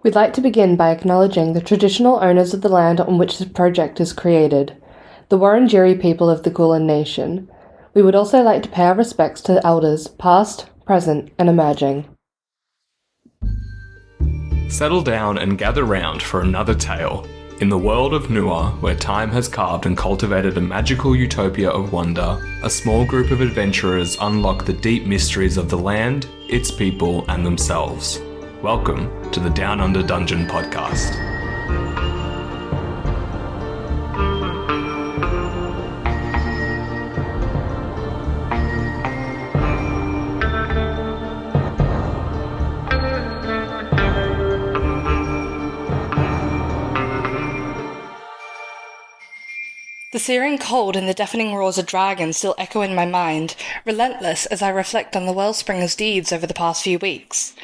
We'd like to begin by acknowledging the traditional owners of the land on which this project is created, the Wurundjeri people of the Kulin Nation. We would also like to pay our respects to elders past, present, and emerging. Settle down and gather round for another tale. In the world of Nua, where time has carved and cultivated a magical utopia of wonder, a small group of adventurers unlock the deep mysteries of the land, its people, and themselves. Welcome to the Down Under Dungeon podcast. The searing cold and the deafening roars of dragons still echo in my mind, relentless as I reflect on the Wellspringer's deeds over the past few weeks.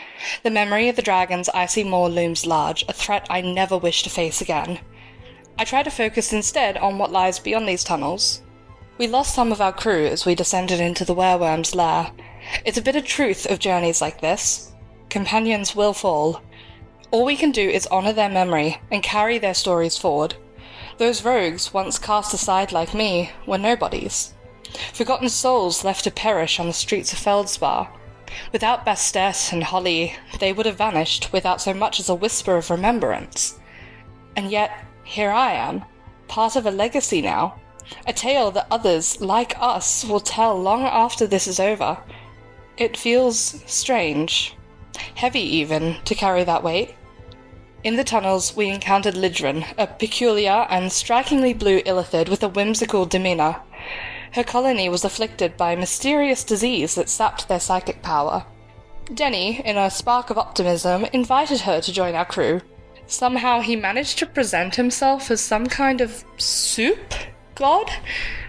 The memory of the dragon's icy maw looms large, a threat I never wish to face again. I try to focus instead on what lies beyond these tunnels. We lost some of our crew as we descended into the werewyrm's lair. It's a bitter truth of journeys like this. Companions will fall. All we can do is honour their memory and carry their stories forward. Those rogues, once cast aside like me, were nobodies. Forgotten souls left to perish on the streets of Feldspar. Without Bastet and Holly, they would have vanished without so much as a whisper of remembrance. And yet, here I am, part of a legacy now. A tale that others, like us, will tell long after this is over. It feels strange, heavy even, to carry that weight. In the tunnels, we encountered Lydran, a peculiar and strikingly blue illithid with a whimsical demeanour. Her colony was afflicted by a mysterious disease that sapped their psychic power. Denis, in a spark of optimism, invited her to join our crew. Somehow he managed to present himself as some kind of soup god,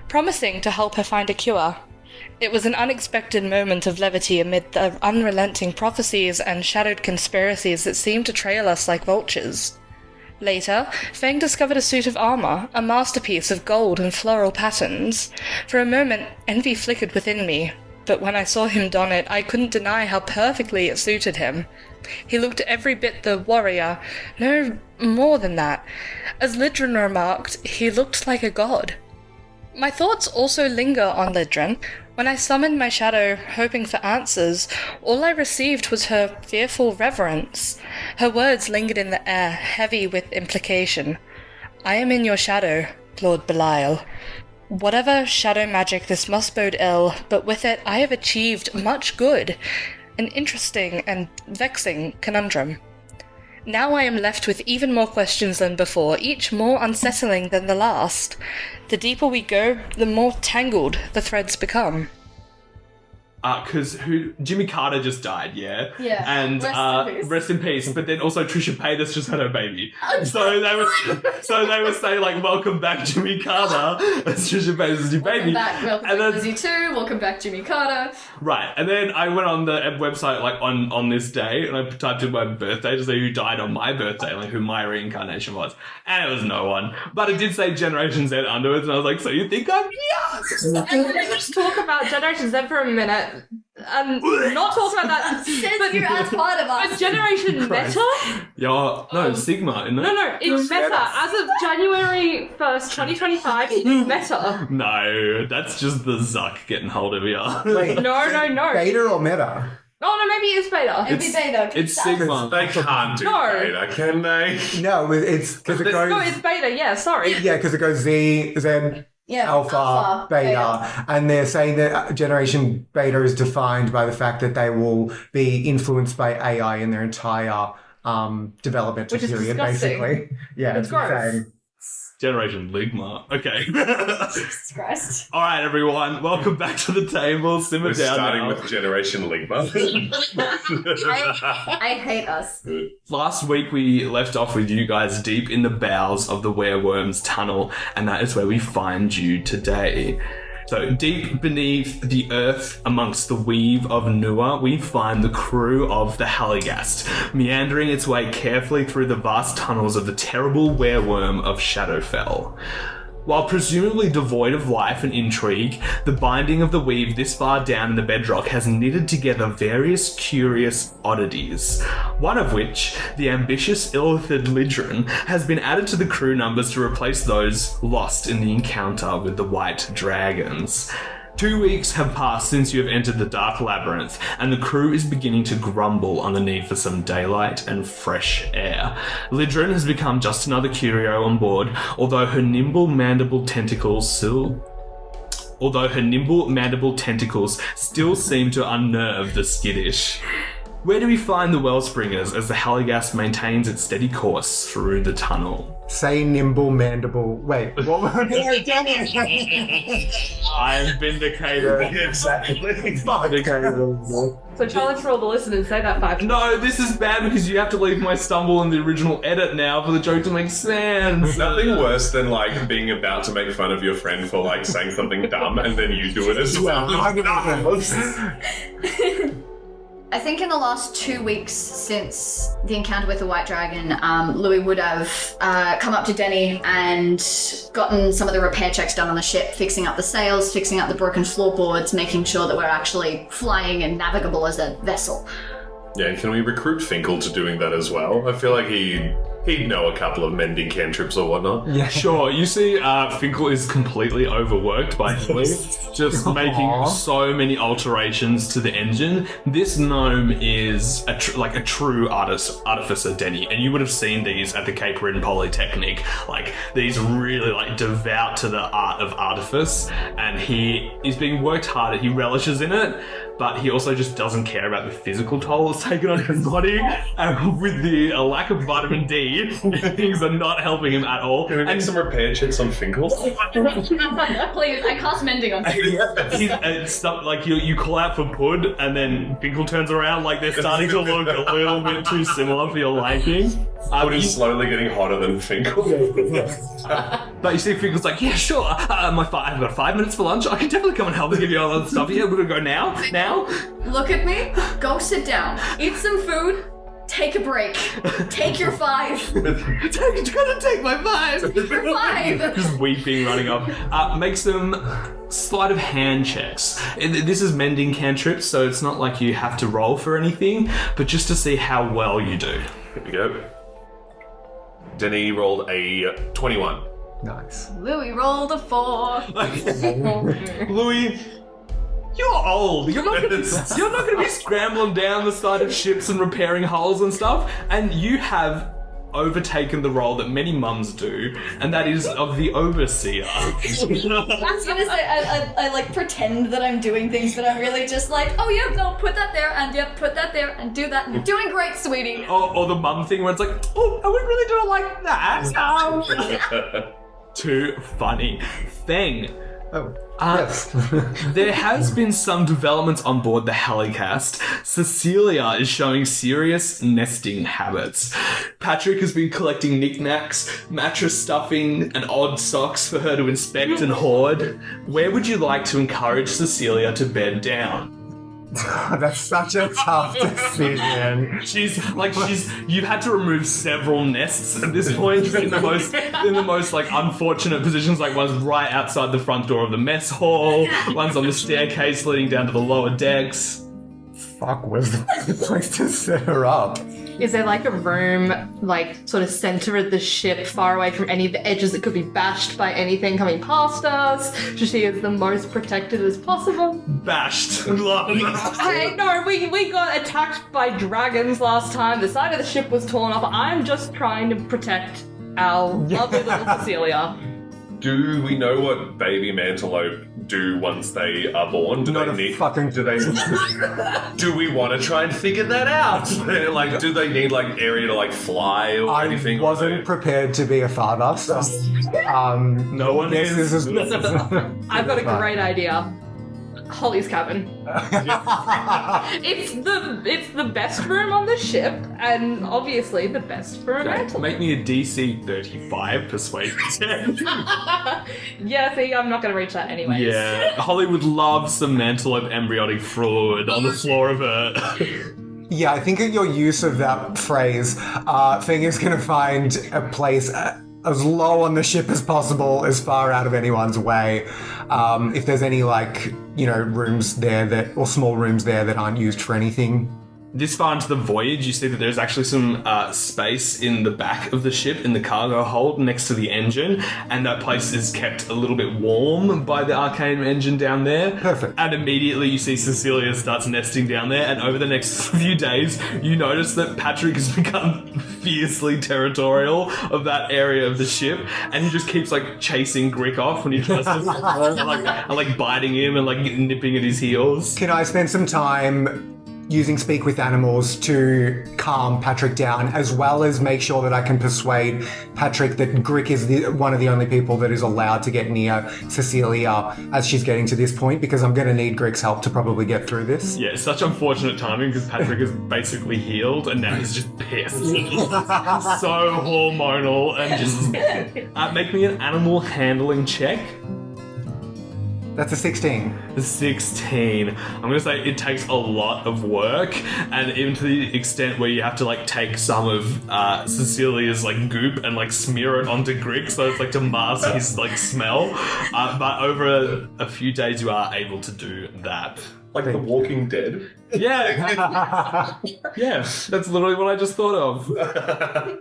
promising to help her find a cure. It was an unexpected moment of levity amid the unrelenting prophecies and shadowed conspiracies that seemed to trail us like vultures. Later, Feng discovered a suit of armour, a masterpiece of gold and floral patterns. For a moment, envy flickered within me, but when I saw him don it, I couldn't deny how perfectly it suited him. He looked every bit the warrior, no more than that. As Lydran remarked, he looked like a god. My thoughts also linger on Lydran. When I summoned my shadow, hoping for answers, all I received was her fearful reverence. Her words lingered in the air, heavy with implication. I am in your shadow, Lord Belial. Whatever shadow magic, this must bode ill, but with it I have achieved much good. An interesting and vexing conundrum. Now I am left with even more questions than before, each more unsettling than the last. The deeper we go, the more tangled the threads become. Because Jimmy Carter just died, yeah? Yeah. And rest in peace. But then also Trisha Paytas just had her baby. So they were saying, like, welcome back, Jimmy Carter. As Trisha Paytas' new baby. Welcome back Lizzie too. Welcome back, Jimmy Carter. Right. And then I went on the website, like, on this day, and I typed in my birthday to see who died on my birthday, like, who my reincarnation was. And it was no one. But it did say Generation Z underwards, and I was like, so you think I'm here? Let's talk about Generation Z for a minute. And not talk about that. But you're as part of us. But Generation Meta? No, Sigma, isn't it? No, it's Meta. As of January 1st, 2025, it's Meta. No, that's just the Zuck getting hold of you. Wait, No. Beta or meta? Oh, no, maybe it's Beta. It'd be Beta. It's Sigma. They can't do No. beta, can they? No, it's because it goes. No, it's Beta, yeah, sorry. Yeah, because it goes Z, Alpha, Beta, and they're saying that Generation Beta is defined by the fact that they will be influenced by AI in their entire developmental Which is period, disgusting. basically. Yeah, It's gross. insane. Generation Ligma. Okay. Jesus Christ. All right, everyone. Welcome back to the table. Simmer We're down starting now. with Generation Ligma. I hate us. Last week we left off with you guys deep in the bowels of the werewyrm's tunnel, and that is where we find you today. So deep beneath the earth, amongst the weave of Nua, we find the crew of the Halyghast, meandering its way carefully through the vast tunnels of the terrible werewyrm of Shadowfell. While presumably devoid of life and intrigue, the binding of the weave this far down in the bedrock has knitted together various curious oddities. One of which, the ambitious Illithidification, has been added to the crew numbers to replace those lost in the encounter with the white dragons. 2 weeks have passed since you have entered the dark labyrinth, and the crew is beginning to grumble on the need for some daylight and fresh air. Lidrin has become just another curio on board, although her nimble mandible tentacles still seem to unnerve the skittish. Where do we find the Wellspringers as the Halyghast maintains its steady course through the tunnel? Say nimble mandible. Wait, what was I am vindicated. Exactly. So challenge for all the listeners, say that 5 times. No, this is bad because you have to leave my stumble in the original edit now for the joke to make sense. Nothing worse than like being about to make fun of your friend for like saying something dumb and then you do it as well. I think in the last 2 weeks since the encounter with the White Dragon, Louis would have come up to Denis and gotten some of the repair checks done on the ship, fixing up the sails, fixing up the broken floorboards, making sure that we're actually flying and navigable as a vessel. Yeah, can we recruit Finkel to doing that as well? I feel like he'd know a couple of mending cantrips or whatnot. Yeah, sure. You see, Finkel is completely overworked by Hilly, just making so many alterations to the engine. This gnome is a true artificer, Denis, and you would have seen these at the Cape Ridden Polytechnic. Like, these really devout to the art of artifice, and he is being worked hard at. He relishes in it, but he also just doesn't care about the physical toll it's taken on his body. And with the lack of vitamin D, things are not helping him at all. Can we make some repair checks on Finkel? Please, I cast mending on you. Stuff like you call out for Pud, and then Finkel turns around like they're starting to look a little bit too similar for your liking. Pud is slowly getting hotter than Finkel. But you see Finkel's like, yeah, sure, I've got 5 minutes for lunch. I can definitely come and help and give you all that stuff. Yeah, we're gonna go now. Look at me, go sit down, eat some food, take a break, take your 5. You're gonna take my 5. Your 5. Just weeping, running up. Make some sleight of hand checks. This is mending cantrips, so it's not like you have to roll for anything, but just to see how well you do. Here we go. Denis rolled a 21. Nice. Louis rolled a 4. Louis, you're old. You're not gonna be scrambling down the side of ships and repairing hulls and stuff. And you have overtaken the role that many mums do, and that is of the overseer. I was gonna say, I like pretend that I'm doing things, but I'm really just like, oh yeah, no, put that there, and yep, put that there, and do that. You're doing great, sweetie. Or the mum thing where it's like, oh, I would really do it like that. Too funny. Feng. Oh, yes. There has been some developments on board the Halyghast. Cecilia is showing serious nesting habits. Patrick has been collecting knickknacks, mattress stuffing, and odd socks for her to inspect and hoard. Where would you like to encourage Cecilia to bed down? That's such a tough decision. You've had to remove several nests at this point in the most like unfortunate positions. Like one's right outside the front door of the mess hall, one's on the staircase leading down to the lower decks. Fuck, where's the place to set her up? Is there like a room, like sort of center of the ship, far away from any of the edges that could be bashed by anything coming past us? So she is the most protected as possible. Bashed. Hey, no, we got attacked by dragons last time. The side of the ship was torn off. I'm just trying to protect our lovely little Cecilia. Do we know what baby mantelope do once they are born? Do we want to try and figure that out? Like, do they need like area to like fly or anything? I wasn't prepared to be a father, so no one is. I've got a great idea. Holly's cabin. It's the best room on the ship, and obviously the best for a mantle. Make me a DC 35 persuasion. Yeah, see, I'm not going to reach that anyways. Yeah, Holly would love some mantelope embryonic fluid on the floor of her. Yeah, I think at your use of that phrase, Feng is going to find a place as low on the ship as possible, as far out of anyone's way. If there's any, rooms there or small rooms there that aren't used for anything. This far into the voyage, you see that there's actually some space in the back of the ship, in the cargo hold next to the engine, and that place is kept a little bit warm by the arcane engine down there. Perfect. And immediately you see Cecilia starts nesting down there, and over the next few days, you notice that Patrick has become fiercely territorial of that area of the ship, and he just keeps, chasing Grick off when he tries to... and biting him and, nipping at his heels. Can I spend some time using Speak with Animals to calm Patrick down, as well as make sure that I can persuade Patrick that Grick is one of the only people that is allowed to get near Cecilia as she's getting to this point, because I'm going to need Grick's help to probably get through this. Yeah, it's such unfortunate timing because Patrick is basically healed and now he's just pissed. So hormonal and just... make me an animal handling check. That's a 16. A 16. I'm going to say it takes a lot of work, and even to the extent where you have to take some of Cecilia's goop and smear it onto Grick so it's to mask his smell. But over a few days you are able to do that. Like The Walking Dead? Yeah. Yeah, that's literally what I just thought of.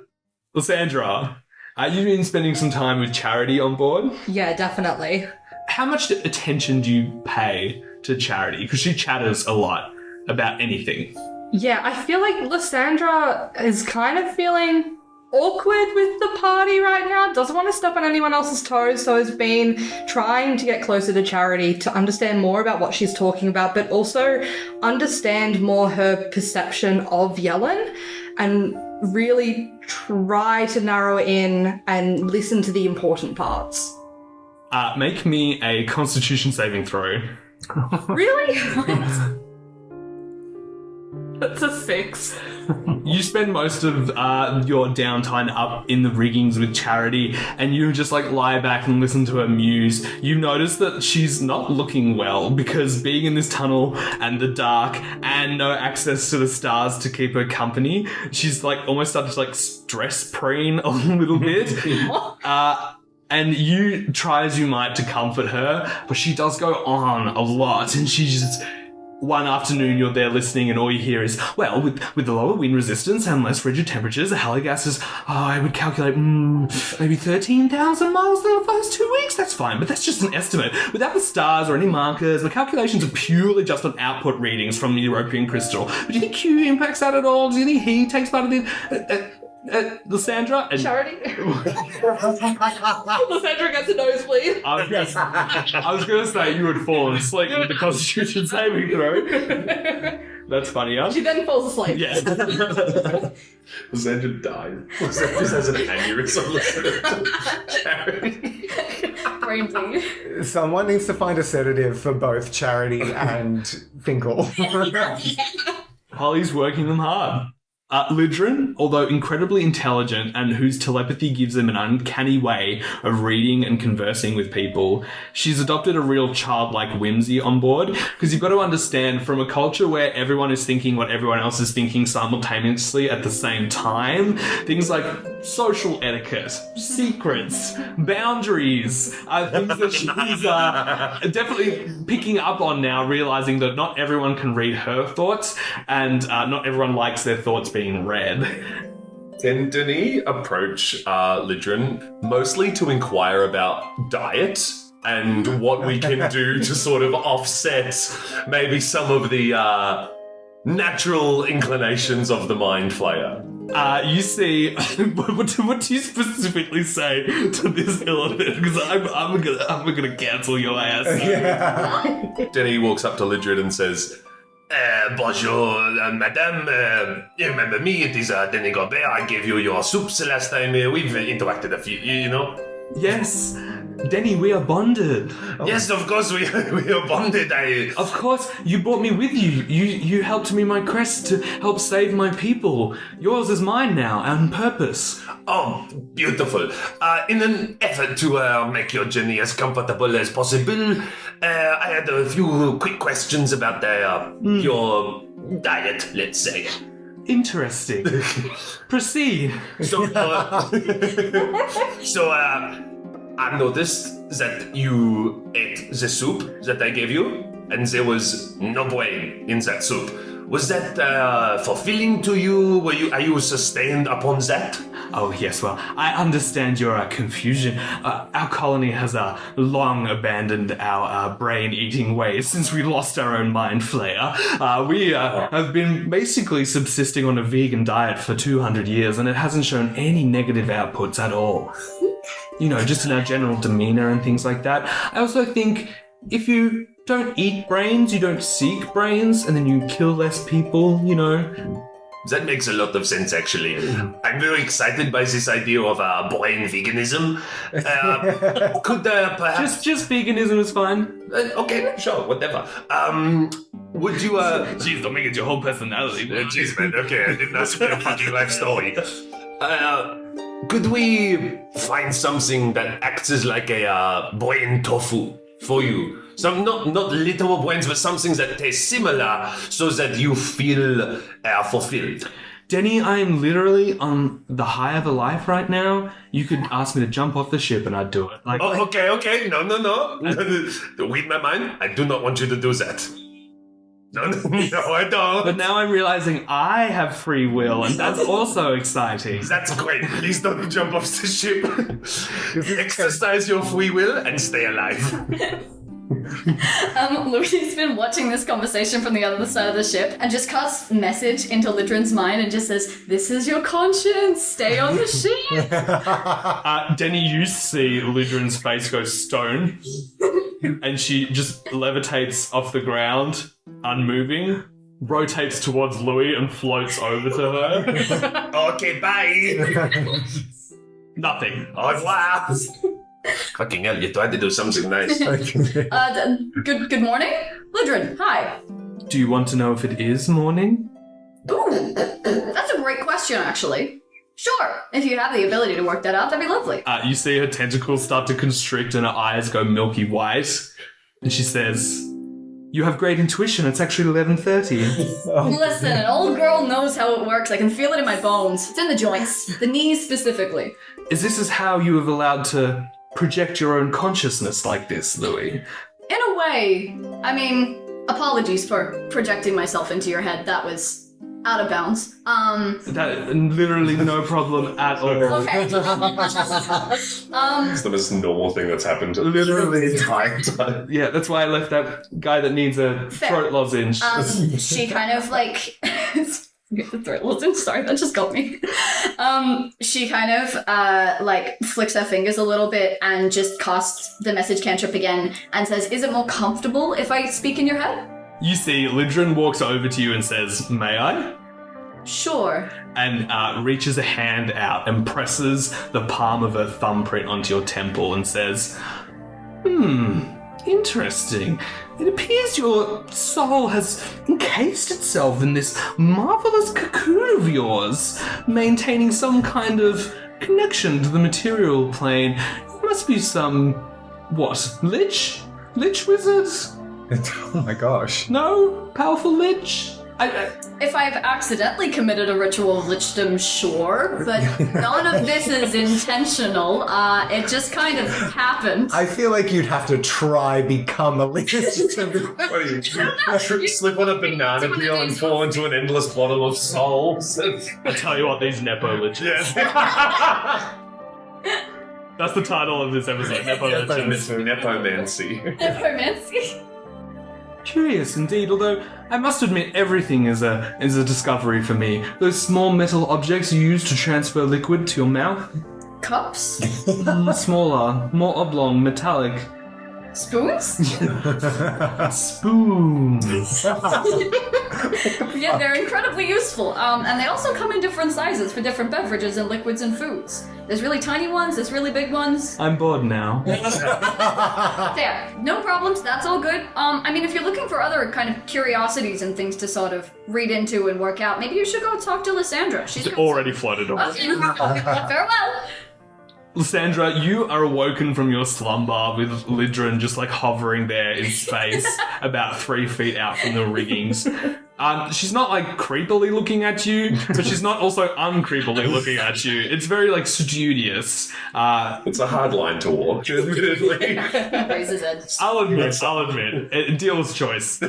Lysandra, you've been spending some time with Charity on board? Yeah, definitely. How much attention do you pay to Charity? Because she chatters a lot about anything. Yeah, I feel like Lysandra is kind of feeling awkward with the party right now. Doesn't want to step on anyone else's toes, so has been trying to get closer to Charity to understand more about what she's talking about, but also understand more her perception of Yellen and really try to narrow in and listen to the important parts. Make me a Constitution saving throw. Really? That's a 6. You spend most of your downtime up in the riggings with Charity, and you just lie back and listen to her muse. You notice that she's not looking well because being in this tunnel and the dark and no access to the stars to keep her company, she's almost started to stress preen a little bit. And you try as you might to comfort her, but she does go on a lot, and she just... One afternoon you're there listening and all you hear is, well, with the lower wind resistance and less frigid temperatures, the Halyghast is, I would calculate maybe 13,000 miles in the first 2 weeks. That's fine, but that's just an estimate. Without the stars or any markers, the calculations are purely just on output readings from the European crystal. But do you think Q impacts that at all? Do you think he takes part of the... Lysandra and Charity. Lysandra gets a nosebleed. I was going to say you would fall asleep with the Constitution saving throw. That's funny, huh? She then falls asleep. Yeah. Lysandra died. Lysandra just has an aneurysm. Charity. Brain bleed. Someone needs to find a sedative for both Charity and Finkel. Holly's working them hard. Lidrin, although incredibly intelligent and whose telepathy gives them an uncanny way of reading and conversing with people, she's adopted a real childlike whimsy on board, because you've got to understand, from a culture where everyone is thinking what everyone else is thinking simultaneously at the same time, things like social etiquette, secrets, boundaries, things that she's definitely picking up on now, realizing that not everyone can read her thoughts, and not everyone likes their thoughts being read. Can Denis approach Lidrin mostly to inquire about diet and what we can do to sort of offset maybe some of the natural inclinations of the Mind Flayer? You see, what do you specifically say to this illithid? Because I'm gonna cancel your ass. Yeah. Denis walks up to Lidrin and says, bonjour, madame. You remember me? It is Denis Gobert. I gave you your soups last time. We've interacted a few, you know? Yes. Denny, we are bonded. Yes, of course we are bonded. Of course, you brought me with you. You helped me my quest to help save my people. Yours is mine now, on purpose. Oh, beautiful. In an effort to make your journey as comfortable as possible, I had a few quick questions about your diet, let's say. Interesting. Proceed. I noticed that you ate the soup that I gave you, and there was no brain in that soup. Was that fulfilling to you? Are you sustained upon that? Oh, yes, well, I understand your confusion. Our colony has long abandoned our brain-eating ways since we lost our own mind flayer. We have been basically subsisting on a vegan diet for 200 years, and it hasn't shown any negative outputs at all. You know, just in our general demeanor and things like that. I also think if you don't eat brains, you don't seek brains, and then you kill less people, you know. That makes a lot of sense, actually. I'm very excited by this idea of brain veganism. Could perhaps... Just veganism is fine. Okay, sure, whatever. Would you... Jeez, don't make it your whole personality. Jeez, man, okay, I didn't ask for your fucking life story. Could we find something that acts as like a brain tofu for you? Some not literal brains, but something that tastes similar, so that you feel fulfilled. Denny, I am literally on the high of a life right now. You could ask me to jump off the ship and I'd do it. Okay. No. Read my mind. I do not want you to do that. No, I don't. But now I'm realizing I have free will, and that's also exciting. That's great. Please don't jump off the ship. Exercise your free will and stay alive. Louis been watching this conversation from the other side of the ship and just casts message into Lidrin's mind and just says, "This is your conscience, stay on the ship." Denny, you see Lidrin's face go stone, and she just levitates off the ground, unmoving, rotates towards Louis and floats over to her. Okay, bye. Nothing. Au revoir. Fucking hell, you tried to do something nice. Good morning? Lidrin, hi. Do you want to know if it is morning? Ooh, that's a great question, actually. Sure, if you have the ability to work that out, that'd be lovely. You see her tentacles start to constrict and her eyes go milky white. And she says, "You have great intuition, it's actually 11:30. Listen, an old girl knows how it works. I can feel it in my bones. It's in the joints, the knees specifically. Is this how you have allowed to project your own consciousness like this, Louis? In a way. I mean, apologies for projecting myself into your head. That was out of bounds. That literally no problem at all. Okay. It's the most normal thing that's happened Literally. the entire time. Yeah, that's why I left that guy that needs a throat lozenge. She kind of like... The throat lozenge, sorry, that just got me. She kind of like flicks her fingers a little bit and just casts the message cantrip again and says, "Is it more comfortable if I speak in your head?" You see, Lidrin walks over to you and says, "May I?" Sure. And reaches a hand out and presses the palm of her thumbprint onto your temple and says, interesting. It appears your soul has encased itself in this marvelous cocoon of yours, maintaining some kind of connection to the material plane. It must be some, lich? Lich wizards? Oh my gosh. No? Powerful lich? If I've accidentally committed a ritual of lichdom, sure, but none of this is intentional. It just kind of happened. I feel like you'd have to try become a lich. What are you, slip on a banana peel and fall into an endless bottle of souls? I tell you what, these Nepo liches. That's the title of this episode, Nepo liches. Nepomancy. Nepomancy. Curious indeed, although I must admit everything is a discovery for me. Those small metal objects you use to transfer liquid to your mouth? Cups? Smaller, more oblong, metallic. Spoons? Spoons. Yeah, they're incredibly useful. And they also come in different sizes for different beverages and liquids and foods. There's really tiny ones, there's really big ones. I'm bored now. There, no problems, that's all good. I mean, if you're looking for other kind of curiosities and things to sort of read into and work out, maybe you should go talk to Lysandra. She's already floated on. Okay, farewell. Lysandra, you are awoken from your slumber with Lidrin just like hovering there in space about 3 feet out from the riggings. She's not like creepily looking at you, but she's not also uncreepily looking at you. It's very like studious. It's a hard line to walk, admittedly. Raises it. I'll admit. Dealer's choice.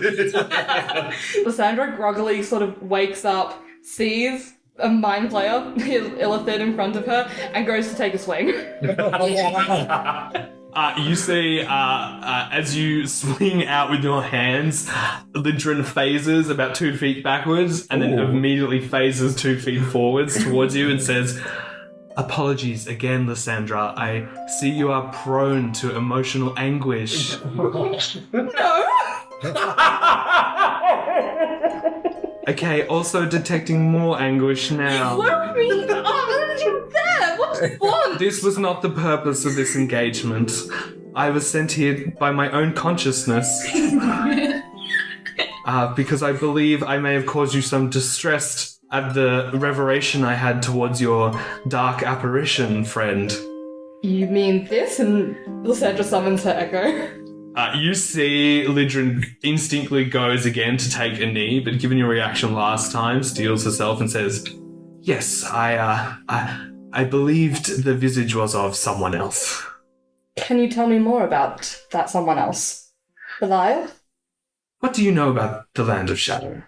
Lysandra groggily sort of wakes up, sees a mind player, Illithid, in front of her, and goes to take a swing. You see, as you swing out with your hands, Lidrin phases about 2 feet backwards and then immediately phases 2 feet forwards towards you and says, "Apologies again, Lysandra. I see you are prone to emotional anguish." No! Okay, also detecting more anguish now. Look me up! You're there! What do you want? This was not the purpose of this engagement. I was sent here by my own consciousness. Because I believe I may have caused you some distress at the revelation I had towards your dark apparition, friend. You mean this? And Lysandra summons her echo. You see Lidrin instinctively goes again to take a knee, but given your reaction last time, steels herself and says, "Yes, I believed the visage was of someone else." Can you tell me more about that someone else? Belial? What do you know about the Land of Shadow?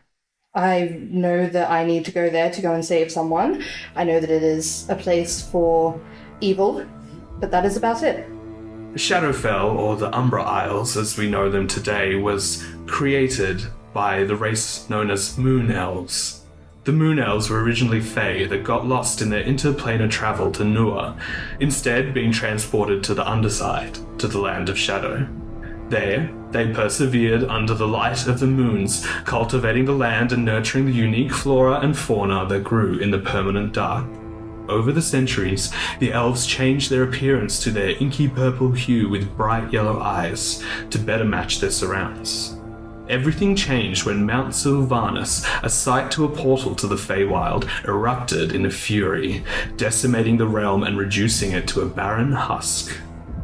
I know that I need to go there to go and save someone. I know that it is a place for evil, but that is about it. Shadowfell, or the Umbra Isles as we know them today, was created by the race known as Moon Elves. The Moon Elves were originally Fae that got lost in their interplanar travel to Nuar, instead being transported to the underside, to the Land of Shadow. There, they persevered under the light of the moons, cultivating the land and nurturing the unique flora and fauna that grew in the permanent dark. Over the centuries, the elves changed their appearance to their inky purple hue with bright yellow eyes to better match their surrounds. Everything changed when Mount Sylvanus, a site to a portal to the Feywild, erupted in a fury, decimating the realm and reducing it to a barren husk.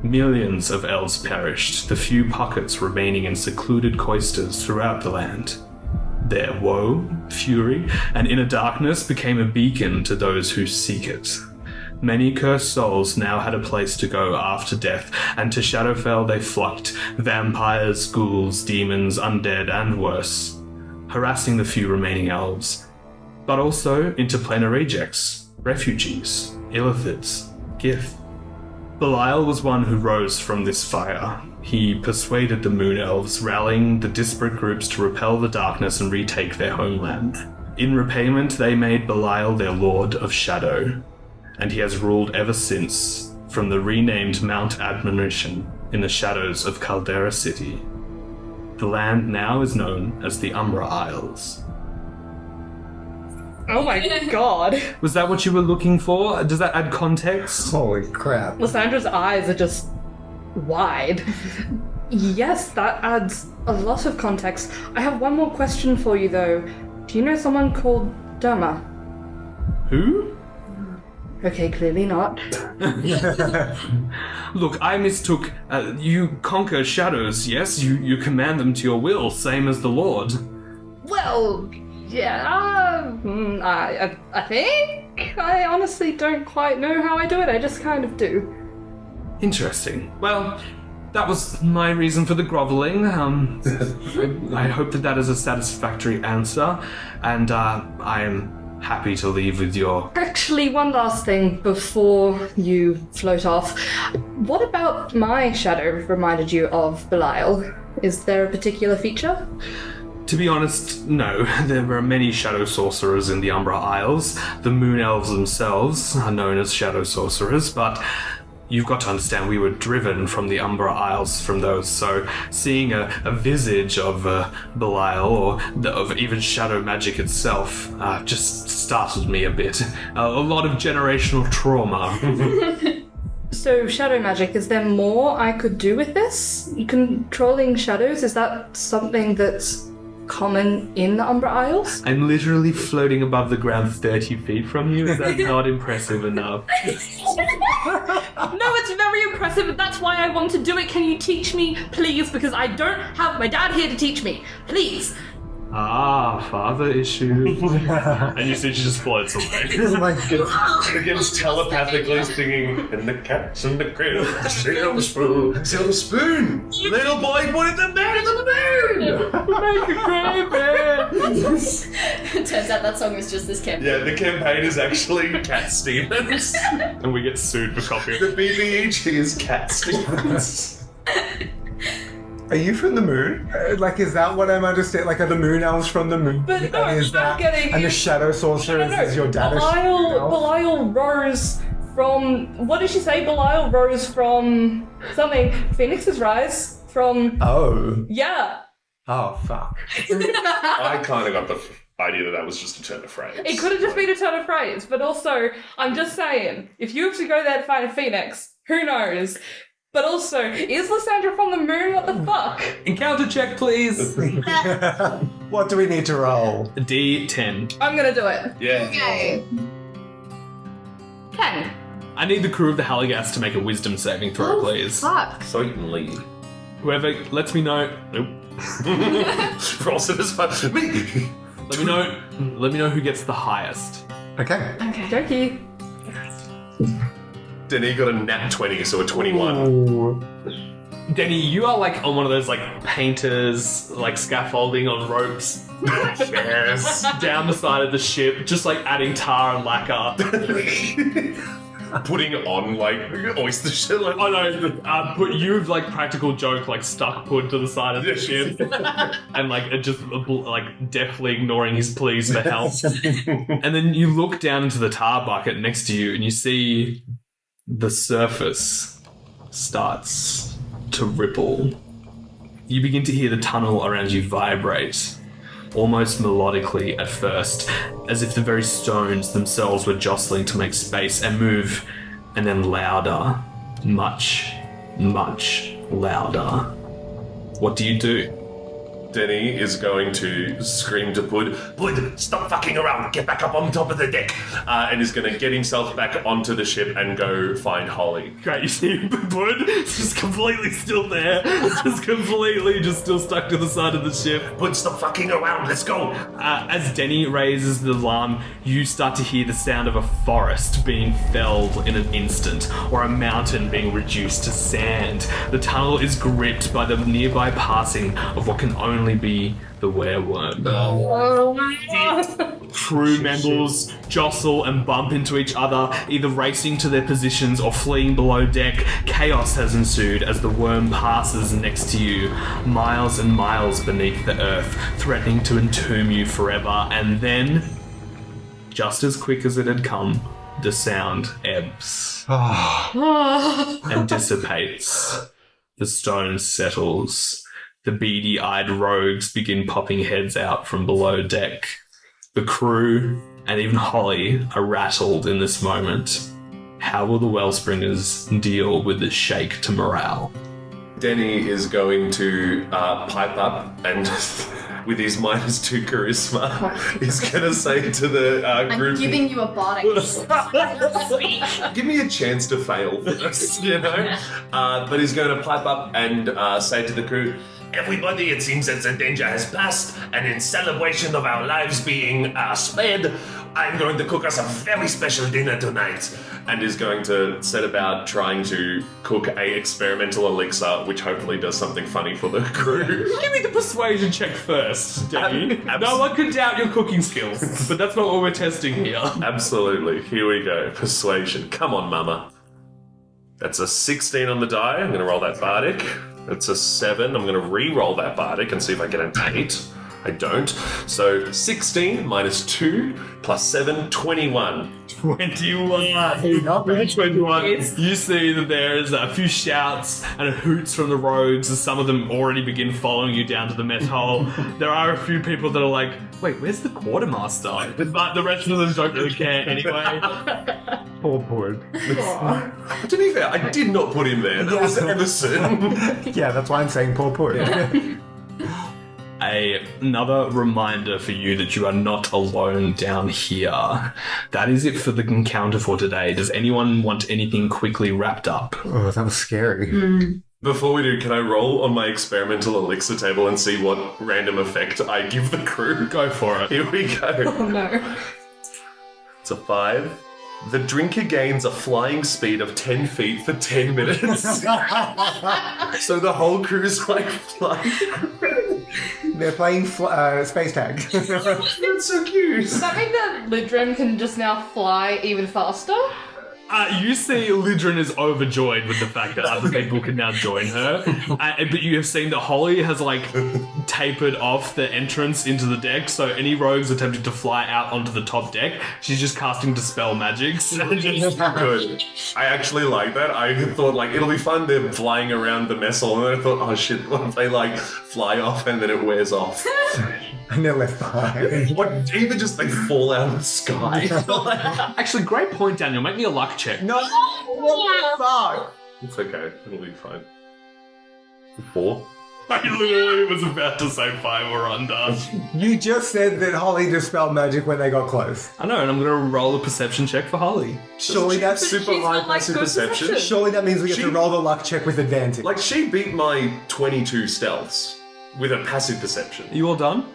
Millions of elves perished, the few pockets remaining in secluded cloisters throughout the land. Their woe, fury, and inner darkness became a beacon to those who seek it. Many cursed souls now had a place to go after death, and to Shadowfell they flocked, vampires, ghouls, demons, undead, and worse, harassing the few remaining elves, but also interplanar rejects, refugees, illithids, gith. Belial was one who rose from this fire. He persuaded the Moon Elves, rallying the disparate groups to repel the darkness and retake their homeland. In repayment, they made Belial their Lord of Shadow, and he has ruled ever since, from the renamed Mount Admonition in the shadows of Caldera City. The land now is known as the Umbra Isles. Oh my god. Was that what you were looking for? Does that add context? Holy crap. Lysandra's eyes are just wide. Yes, that adds a lot of context. I have one more question for you, though. Do you know someone called Derma? Who? Okay, clearly not. Look, I mistook. You conquer shadows, yes? You command them to your will, same as the Lord. Well, yeah, I think. I honestly don't quite know how I do it, I just kind of do. Interesting. Well, that was my reason for the groveling. I hope that is a satisfactory answer, and I am happy to leave with your... Actually, one last thing before you float off. What about my shadow reminded you of Belial? Is there a particular feature? To be honest, no. There are many shadow sorcerers in the Umbra Isles. The Moon Elves themselves are known as shadow sorcerers, but you've got to understand we were driven from the Umbra Isles from those, so seeing a visage of Belial or of even shadow magic itself just startled me a bit. A lot of generational trauma. So, shadow magic, is there more I could do with this? Controlling shadows, is that something that's common in the Umbra Isles? I'm literally floating above the ground 30 feet from you. Is that not impressive enough? No, it's very impressive, and that's why I want to do it. Can you teach me, please? Because I don't have my dad here to teach me. Please. father issues. And you see she just floats away. Begins telepathically singing, and the cat's in the crib, silver spoon, little boy put it the man in the moon. Make a great It turns out that song was just this campaign. Yeah, the campaign is actually Cat Stevens. And we get sued for copying. The BBEG is Cat Stevens. Are you from the moon? Is that what I'm understanding? Are the moon elves from the moon? But no, and the shadow sorceress is your dad? Belial rose from... What did she say? Belial rose from something. Phoenix's rise from... Oh. Yeah. Oh, fuck. I kind of got the idea that was just a turn of phrase. It could have just been a turn of phrase, but also, I'm just saying, if you have to go there to find a phoenix, who knows? But also, is Lysandra from the moon? What the fuck? Encounter check, please. What do we need to roll? D10. I'm gonna do it. Yeah. Okay. 10. I need the crew of the Halyghast to make a wisdom saving throw, please. Fuck. So you can lead. Whoever lets me know. Nope. Frost as far me. Let me know who gets the highest. Okay. Jokey. Denis got a nat 20, so a 21. Ooh. Denny, you are on one of those painters, scaffolding on ropes. Yes. Down the side of the ship, just adding tar and lacquer. Putting on oyster shit. Oh no, but you've practical joke stuck put to the side of the ship, and just deftly ignoring his pleas for help. And then you look down into the tar bucket next to you, and you see the surface starts to ripple. You begin to hear the tunnel around you vibrate, almost melodically at first, as if the very stones themselves were jostling to make space and move, and then louder, much, much louder. What do you do? Denis is going to scream to Pud, stop fucking around, get back up on top of the deck, and is going to get himself back onto the ship and go find Holly. Great, you see Pud just completely still there, just still stuck to the side of the ship. Pud, stop fucking around, let's go! As Denis raises the alarm, you start to hear the sound of a forest being felled in an instant, or a mountain being reduced to sand. The tunnel is gripped by the nearby passing of what can only be the Wyrm. Oh my god! Crew members jostle and bump into each other, either racing to their positions or fleeing below deck. Chaos has ensued as the Wyrm passes next to you, miles and miles beneath the earth, threatening to entomb you forever. And then, just as quick as it had come, the sound ebbs and dissipates. The stone settles. The beady-eyed rogues begin popping heads out from below deck. The crew and even Holly are rattled in this moment. How will the Wellspringers deal with this shake to morale? Denis is going to pipe up and, with his -2 charisma, is going to say to the group... I'm giving you a bardic. Give me a chance to fail first, but he's going to pipe up and say to the crew, everybody, it seems that the danger has passed, and in celebration of our lives being spared, I'm going to cook us a very special dinner tonight. And is going to set about trying to cook a experimental elixir, which hopefully does something funny for the crew. Give me the persuasion check first, Denis. No one could doubt your cooking skills, but that's not what we're testing here. Absolutely. Here we go. Persuasion. Come on, mama. That's a 16 on the die. I'm going to roll that bardic. That's a 7. I'm going to re-roll that bardic and see if I get an 8. I don't. So 16 minus 2 plus 7, 21. 21. You see that there's a few shouts and hoots from the rogues as some of them already begin following you down to the mess hole. There are a few people that are like, wait, where's the quartermaster? But the rest of them don't really care anyway. Poor Pud. To be fair, I did not put him there. That was Emerson. Yeah, that's why I'm saying poor Pud. Another reminder for you that you are not alone down here. That is it for the encounter for today. Does anyone want anything quickly wrapped up? Oh, that was scary. Before we do, can I roll on my experimental elixir table and see what random effect I give the crew? Go for it. Here we go. Oh no. It's a 5. The drinker gains a flying speed of 10 feet for 10 minutes. So the whole crew's like flying. They're playing space tag. That's so cute. Does that mean that Lidrin can just now fly even faster? You see Lydrin is overjoyed with the fact that other people can now join her. But you have seen that Holly has, tapered off the entrance into the deck, so any rogues attempting to fly out onto the top deck, she's just casting Dispel Magics. Good. I actually like that. I thought, it'll be fun, they're flying around the messel, and then I thought, oh shit, what if they, fly off and then it wears off? And they're left behind. What, even just they fall out of the sky? Actually, great point, Daniel. Make me a luck check. No! What the fuck? It's okay, it'll be fine. 4? I literally was about to say 5 or under. You just said that Holly dispelled magic when they got close. I know, and I'm going to roll a perception check for Holly. Surely that's super she's high got, passive good perception. Surely that means we get to roll the luck check with advantage. She beat my 22 stealths with a passive perception. Are you all done?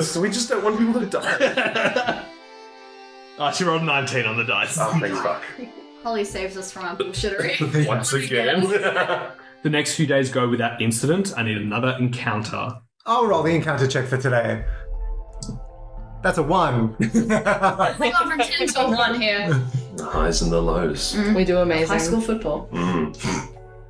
So we just don't want people to die. She rolled 19 on the dice. Oh, thanks, fuck. Holly saves us from our bullshittery. Once again. The next few days go without incident. I need another encounter. I'll roll the encounter check for today. That's a 1. We got from 10 to 1 here. The highs and the lows. We do amazing. High school football.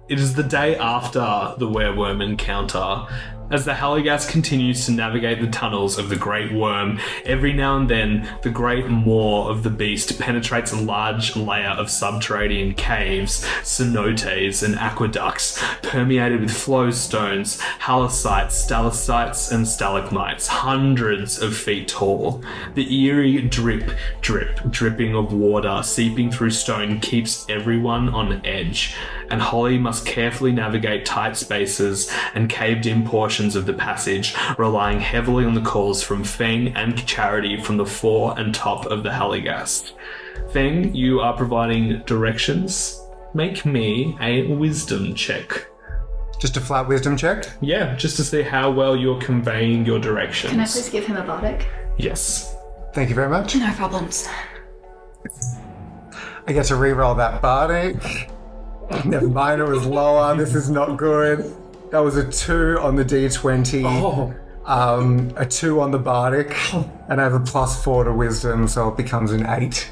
It is the day after the werewolf encounter. As the Halyghast continues to navigate the tunnels of the Great Wyrm, every now and then the great maw of the beast penetrates a large layer of subterranean caves, cenotes, and aqueducts, permeated with flowstones, halicites, stalactites, and stalagmites, hundreds of feet tall. The eerie dripping of water seeping through stone keeps everyone on edge, and Holly must carefully navigate tight spaces and caved-in portions of the passage, relying heavily on the calls from Feng and Charity from the fore and top of the Halyghast. Feng, you are providing directions. Make me a wisdom check. Just a flat wisdom check? Yeah, just to see how well you're conveying your directions. Can I please give him a bardic? Yes. Thank you very much. No problems. I get to re-roll that bardic. Never mind, it was lower. This is not good. That was a 2 on the D20. A 2 on the bardic. And I have a +4 to wisdom, so it becomes an 8.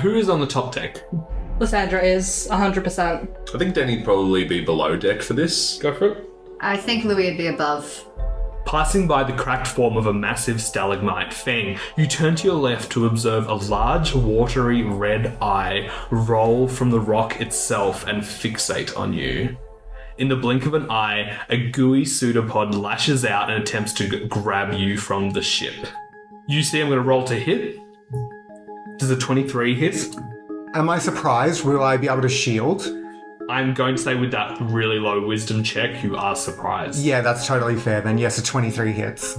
Who is on the top deck? Lysandra is 100%. I think Denny'd probably be below deck for this. Go for it. I think Louis would be above. Passing by the cracked form of a massive stalagmite, Feng, you turn to your left to observe a large, watery red eye roll from the rock itself and fixate on you. In the blink of an eye, a gooey pseudopod lashes out and attempts to grab you from the ship. You see I'm going to roll to hit. Does a 23 hit? Am I surprised? Will I be able to shield? I'm going to say with that really low wisdom check, you are surprised. Yeah, that's totally fair then. Yes, a 23 hits.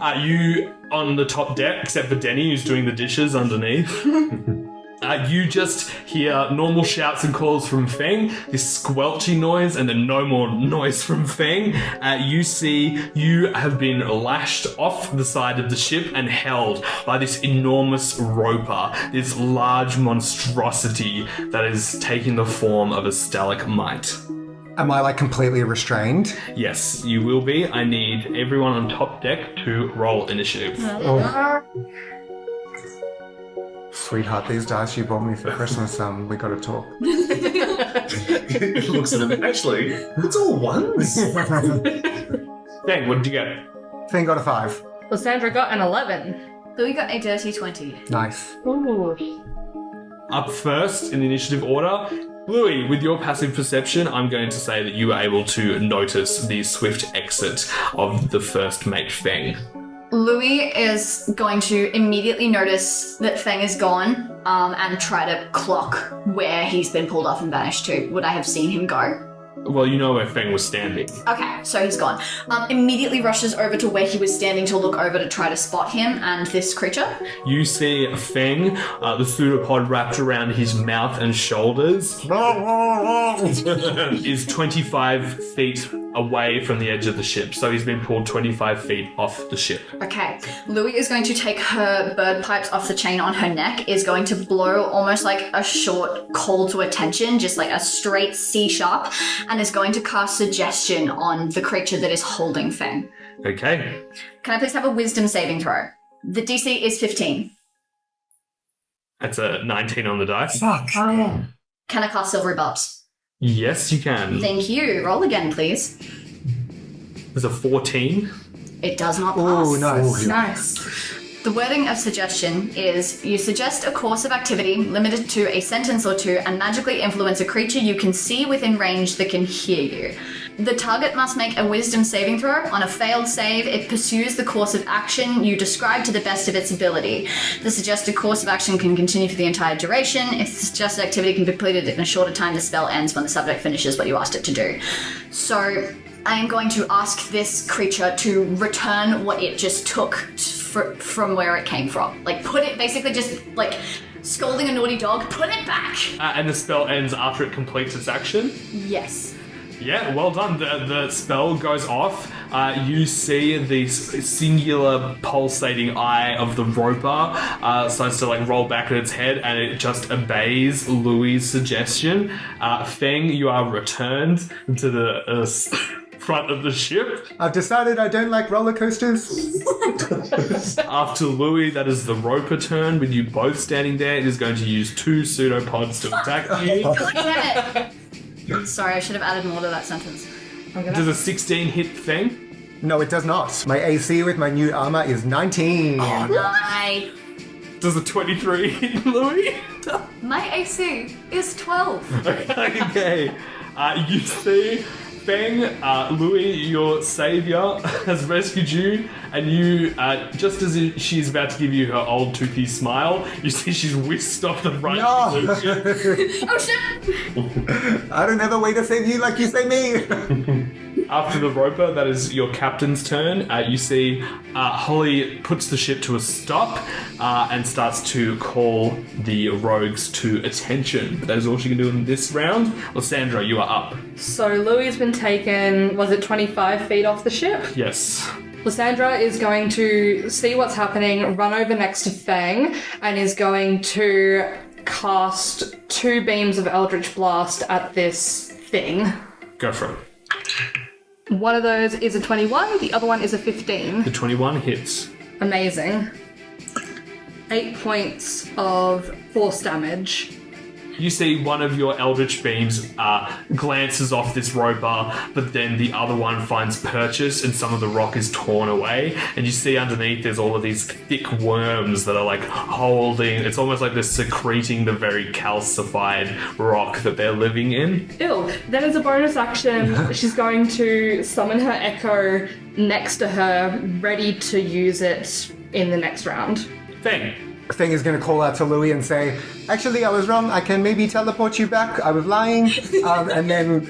Are you on the top deck, except for Denny, who's doing the dishes underneath? You just hear normal shouts and calls from Feng, this squelchy noise, and then no more noise from Feng. You see you have been lashed off the side of the ship and held by this enormous roper, this large monstrosity that is taking the form of a stalagmite. Am I completely restrained? Yes, you will be. I need everyone on top deck to roll initiative. Oh. Sweetheart, these dice you bought me for Christmas, we gotta talk. It looks at them. Actually, it's all ones. Feng, what did you get? Feng got a 5. Lysandra got an 11. Louis got a dirty 20. Nice. Ooh. Up first in the initiative order, Louis, with your passive perception, I'm going to say that you were able to notice the swift exit of the first mate, Feng. Louis is going to immediately notice that Feng is gone and try to clock where he's been pulled off and vanished to. Would I have seen him go? Well, you know where Feng was standing. Okay, so he's gone. Immediately rushes over to where he was standing to look over to try to spot him and this creature. You see Feng, the pseudopod wrapped around his mouth and shoulders, is 25 feet away from the edge of the ship. So he's been pulled 25 feet off the ship. Okay, Louis is going to take her bird pipes off the chain on her neck, is going to blow almost like a short call to attention, just like a straight C sharp, and is going to cast suggestion on the creature that is holding Feng. Okay. Can I please have a wisdom saving throw? The DC is 15. That's a 19 on the dice. Fuck. Oh, yeah. Can I cast Silvery Bulbs? Yes, you can. Thank you. Roll again, please. There's a 14. It does not pass. Oh, nice. Nice. The wording of suggestion is, you suggest a course of activity limited to a sentence or two and magically influence a creature you can see within range that can hear you. The target must make a wisdom saving throw. On a failed save, it pursues the course of action you describe to the best of its ability. The suggested course of action can continue for the entire duration. If the suggested activity can be completed in a shorter time, the spell ends when the subject finishes what you asked it to do. So I am going to ask this creature to return what it just took from where it came from. Like, put it, basically just, like, scolding a naughty dog, put it back! And the spell ends after it completes its action? Yes. Yeah, well done. The spell goes off. You see the singular pulsating eye of the roper starts to like roll back in its head, and it just obeys Louis' suggestion. Feng, you are returned to the front of the ship. I've decided I don't like roller coasters. After Louis, that is the roper turn. With you both standing there, it is going to use 2 pseudopods to attack you. God damn it! Sorry, I should have added more to that sentence. Does a 16 hit Feng? No, it does not. My AC with my new armor is 19. My Does a 23 hit Louis? AC is 12. Okay. You see Feng, Louis, your savior, has rescued you, and you, just as she's about to give you her old toothy smile, you see she's whisked off the front. No. Oh shit! I don't ever wait to save you like you save me. After the roper, that is your captain's turn. You see Holly puts the ship to a stop and starts to call the rogues to attention. That is all she can do in this round. Lysandra, you are up. So Louis has been taken, was it 25 feet off the ship? Yes. Lysandra is going to see what's happening, run over next to Feng, and is going to cast 2 beams of Eldritch Blast at this thing. Go for it. One of those is a 21, the other one is a 15. The 21 hits. Amazing. 8 points of force damage. You see one of your eldritch beams glances off this roper, but then the other one finds purchase and some of the rock is torn away. And you see underneath there's all of these thick worms that are like holding, it's almost like they're secreting the very calcified rock that they're living in. Ew. Then as a bonus action, she's going to summon her echo next to her, ready to use it in the next round. Feng. Feng is going to call out to Louis and say, actually, I was wrong. I can maybe teleport you back. I was lying. And then,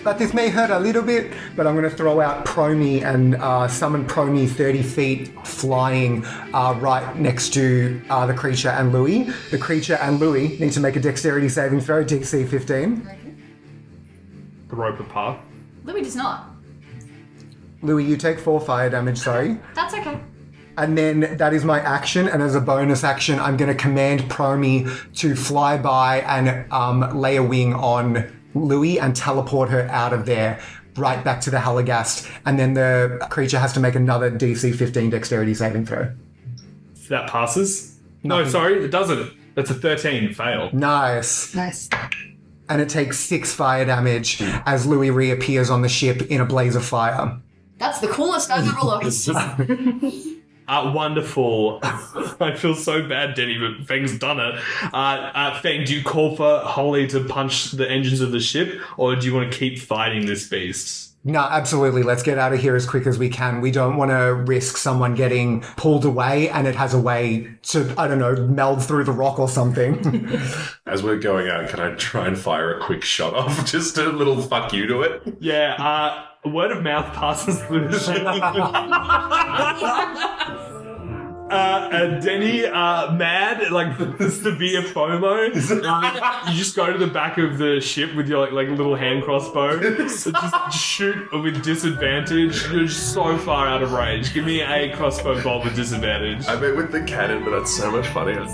but this may hurt a little bit, but I'm going to throw out Promi and summon Promi 30 feet flying right next to the creature and Louis. The creature and Louis need to make a dexterity saving throw, DC 15. The roper path. Louis does not. Louis, you take 4 fire damage, sorry. That's okay. And then that is my action, and as a bonus action, I'm going to command Promi to fly by and lay a wing on Louis and teleport her out of there, right back to the Halyghast, and then the creature has to make another DC 15 dexterity saving throw. That passes? Nothing. No, sorry, it doesn't. That's a 13, fail. Nice. Nice. And it takes 6 fire damage as Louis reappears on the ship in a blaze of fire. That's the coolest I've ever looked. Wonderful. I feel so bad, Denny, but Feng's done it. Feng, do you call for Holly to punch the engines of the ship, or do you want to keep fighting this beast? No, absolutely. Let's get out of here as quick as we can. We don't want to risk someone getting pulled away and it has a way to, I don't know, meld through the rock or something. As we're going out, can I try and fire a quick shot off? Just a little fuck you to it? Yeah, word of mouth passes through the ship. Denny, mad, like the severe FOMO. You just go to the back of the ship with your like little hand crossbow. So just shoot with disadvantage. You're just so far out of range. Give me a crossbow bolt with disadvantage. I meant with the cannon, but that's so much funnier.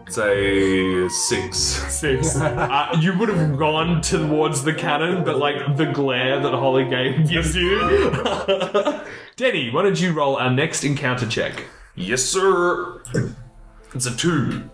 Say 6. You would have gone towards the cannon, but like the glare that Halyghast gives you. Denny, why don't you roll our next encounter check? Yes, sir. It's a 2.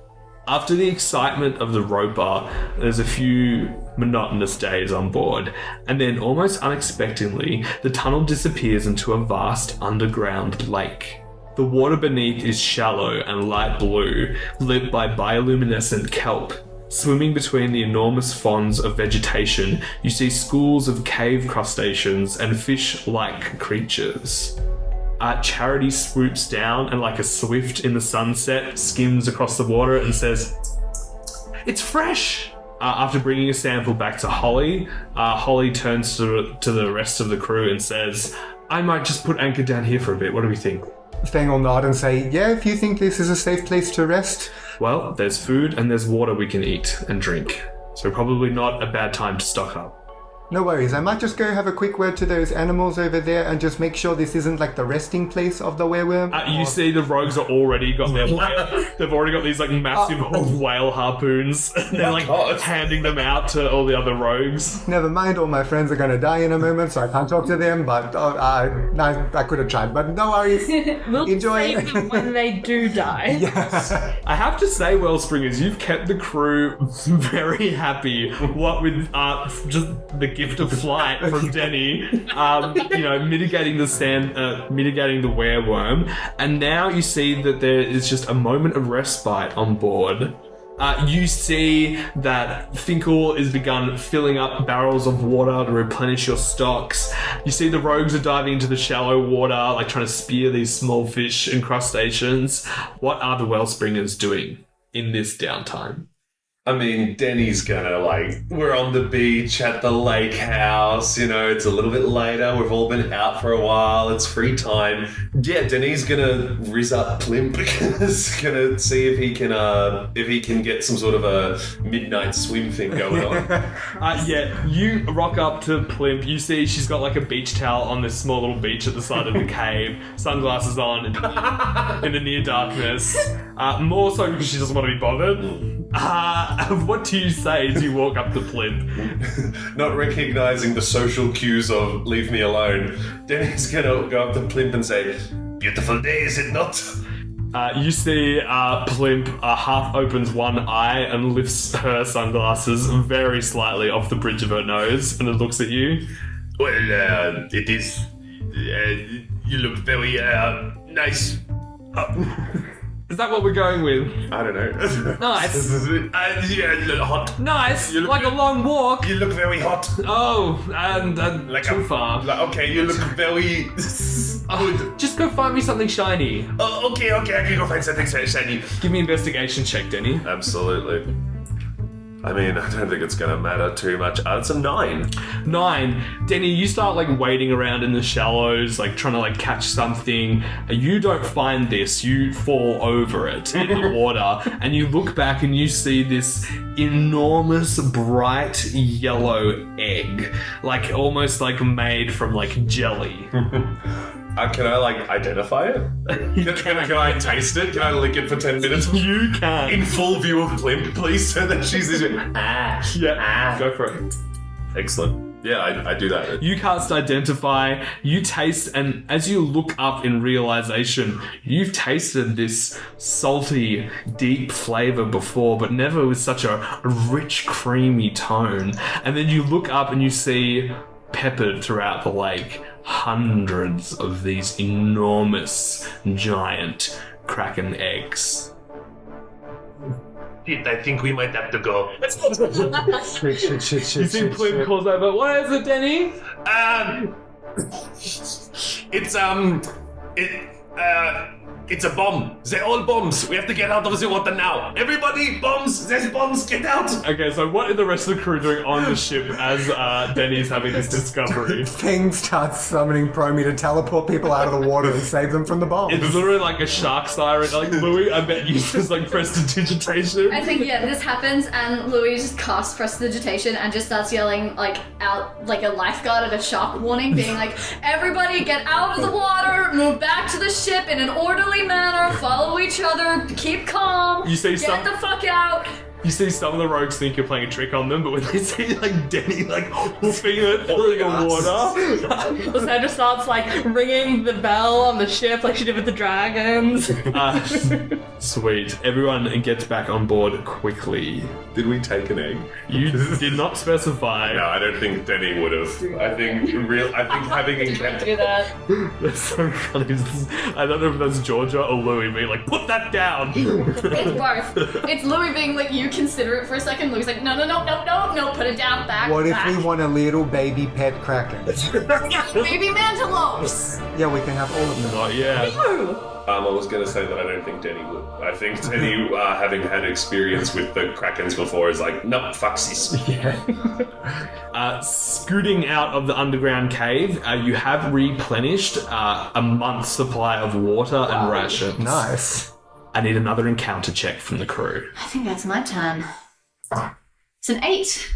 After the excitement of the roper, there's a few monotonous days on board, and then almost unexpectedly, the tunnel disappears into a vast underground lake. The water beneath is shallow and light blue, lit by bioluminescent kelp. Swimming between the enormous fronds of vegetation, you see schools of cave crustaceans and fish-like creatures. Charity swoops down and, like a swift in the sunset, skims across the water and says, "It's fresh!" After bringing a sample back to Holly, Holly turns to the rest of the crew and says, "I might just put anchor down here for a bit. What do we think?" Feng will nod and say, "Yeah, if you think this is a safe place to rest." Well, there's food and there's water we can eat and drink, so probably not a bad time to stock up. No worries, I might just go have a quick word to those animals over there and just make sure this isn't like the resting place of the werewolf. You see the rogues are already got their whale. They've already got these like massive whale harpoons. They're like handing them out to all the other rogues. Never mind, all my friends are going to die in a moment, so I can't talk to them, but I could have tried, but no worries. We'll Enjoy. save them when they do die. I have to say, Wellspringers, you've kept the crew very happy. What with just the gift of flight from Denny, mitigating the werewolf, and now you see that there is just a moment of respite on board. You see that Finkel has begun filling up barrels of water to replenish your stocks. You see the rogues are diving into the shallow water, like trying to spear these small fish and crustaceans. What are the Wellspringers doing in this downtime? I mean, Denny's gonna, we're on the beach at the lake house, it's a little bit later, we've all been out for a while, it's free time. Yeah, Denny's gonna rizz up Plimp, he's gonna see if he can get some sort of a midnight swim thing going on. You rock up to Plimp, you see she's got like a beach towel on this small little beach at the side of the cave, sunglasses on in the near darkness, more so because she doesn't want to be bothered. What do you say as you walk up to Plimp? Not recognizing the social cues of leave me alone, Denny's gonna go up to Plimp and say, "Beautiful day, is it not?" You see Plimp half opens one eye and lifts her sunglasses very slightly off the bridge of her nose and it looks at you. Well, it is. You look very nice. Is that what we're going with? I don't know. Nice. Hot. Nice. Like a long walk. You look very hot. Oh, and like too far. Okay, you look very good. Just go find me something shiny. Oh, okay, I can go find something shiny. Give me an investigation check, Denny. Absolutely. I mean, I don't think it's going to matter too much. It's a 9. 9. Denny, you start wading around in the shallows, trying to catch something. You don't find this. You fall over it in the water, and you look back and you see this enormous, bright yellow egg, almost made from jelly. Can I identify it? Can I taste it? Can I lick it for 10 minutes? You can. In full view of Plimp, please, so that she's go for it. Excellent. Yeah, I do that. You cast identify, you taste, and as you look up in realization, you've tasted this salty, deep flavor before, but never with such a rich, creamy tone. And then you look up and you see, peppered throughout the lake, hundreds of these enormous, giant kraken eggs. Shit, I think we might have to go. Shit. You see Plim calls over, what is it, Denny? It's a bomb. They're all bombs. We have to get out of the water now. Everybody, bombs. There's bombs. Get out. Okay, so what are the rest of the crew doing on the ship as Denny's having this discovery? Feng starts summoning Promy to teleport people out of the water and save them from the bombs. It's literally like a shark siren. Like, Louis, I bet you just like prestidigitation. I think, this happens, and Louis just casts prestidigitation and just starts yelling, like, out like a lifeguard at a shark warning, being like, everybody get out of the water, move back to the ship in an orderly manner, follow each other, keep calm, You see get the fuck out. You see some of the rogues think you're playing a trick on them, but when they see like Denny like hoofing it through the water, Lysandra starts like ringing the bell on the ship like she did with the dragons. Sweet. Everyone gets back on board quickly. Did we take an egg? You did not specify. No, I don't think Denny would have. I think having encountered. Do that. That's so funny. I don't know if that's Georgia or Louis being like, put that down. It's both. It's Louis being like, you consider it for a second. Louis like, no, put it down, back. What if we want a little baby pet kraken? Baby mantelopes. Yeah, we can have all of them. Not yet. I was going to say that I don't think Denny would. I think Denny, having had experience with the Krakens before, is like, nope, fuck this. Yeah. Scooting out of the underground cave, you have replenished a month's supply of water and rations. Nice. I need another encounter check from the crew. I think that's my turn. It's an 8.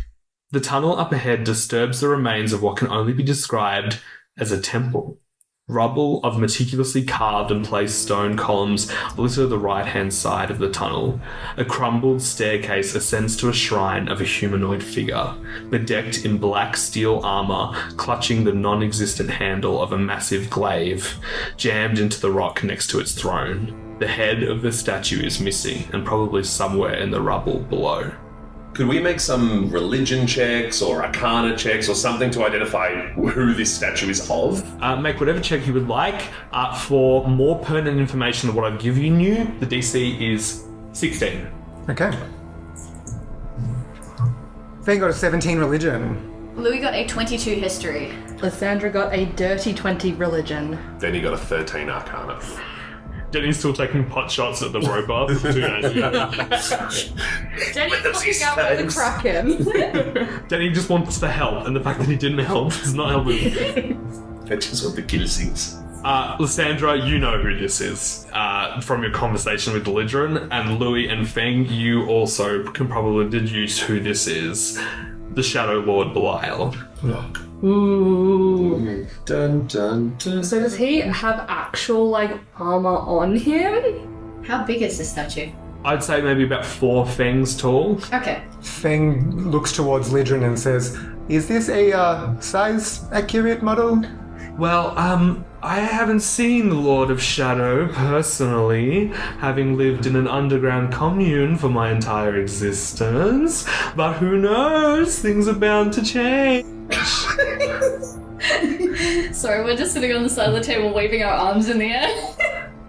The tunnel up ahead disturbs the remains of what can only be described as a temple. Rubble of meticulously carved and placed stone columns litter the right-hand side of the tunnel. A crumbled staircase ascends to a shrine of a humanoid figure, bedecked in black steel armor, clutching the non-existent handle of a massive glaive, jammed into the rock next to its throne. The head of the statue is missing, and probably somewhere in the rubble below. Could we make some religion checks or arcana checks or something to identify who this statue is of? Make whatever check you would like. For more pertinent information than what I've given you, the DC is 16. Okay. Feng got a 17 religion. Louis got a 22 history. Lysandra got a dirty 20 religion. Then he got a 13 arcana. Denny's still taking pot shots at the robot. Denny fucking out with the Kraken. Denny just wants to help, and the fact that he didn't help is not helping. I just want to kill things. Lysandra, you know who this is from your conversation with Lydrin, and Louis and Feng, you also can probably deduce who this is. The Shadow Lord Belial. Ooh. Dun, dun, dun. So does he have actual like armor on him? How big is this statue? I'd say maybe about 4 fangs tall. Okay. Feng looks towards Lydrin and says, is this a size-accurate model? Well, I haven't seen the Lord of Shadow personally, having lived in an underground commune for my entire existence. But who knows? Things are bound to change. Sorry, we're just sitting on the side of the table waving our arms in the air.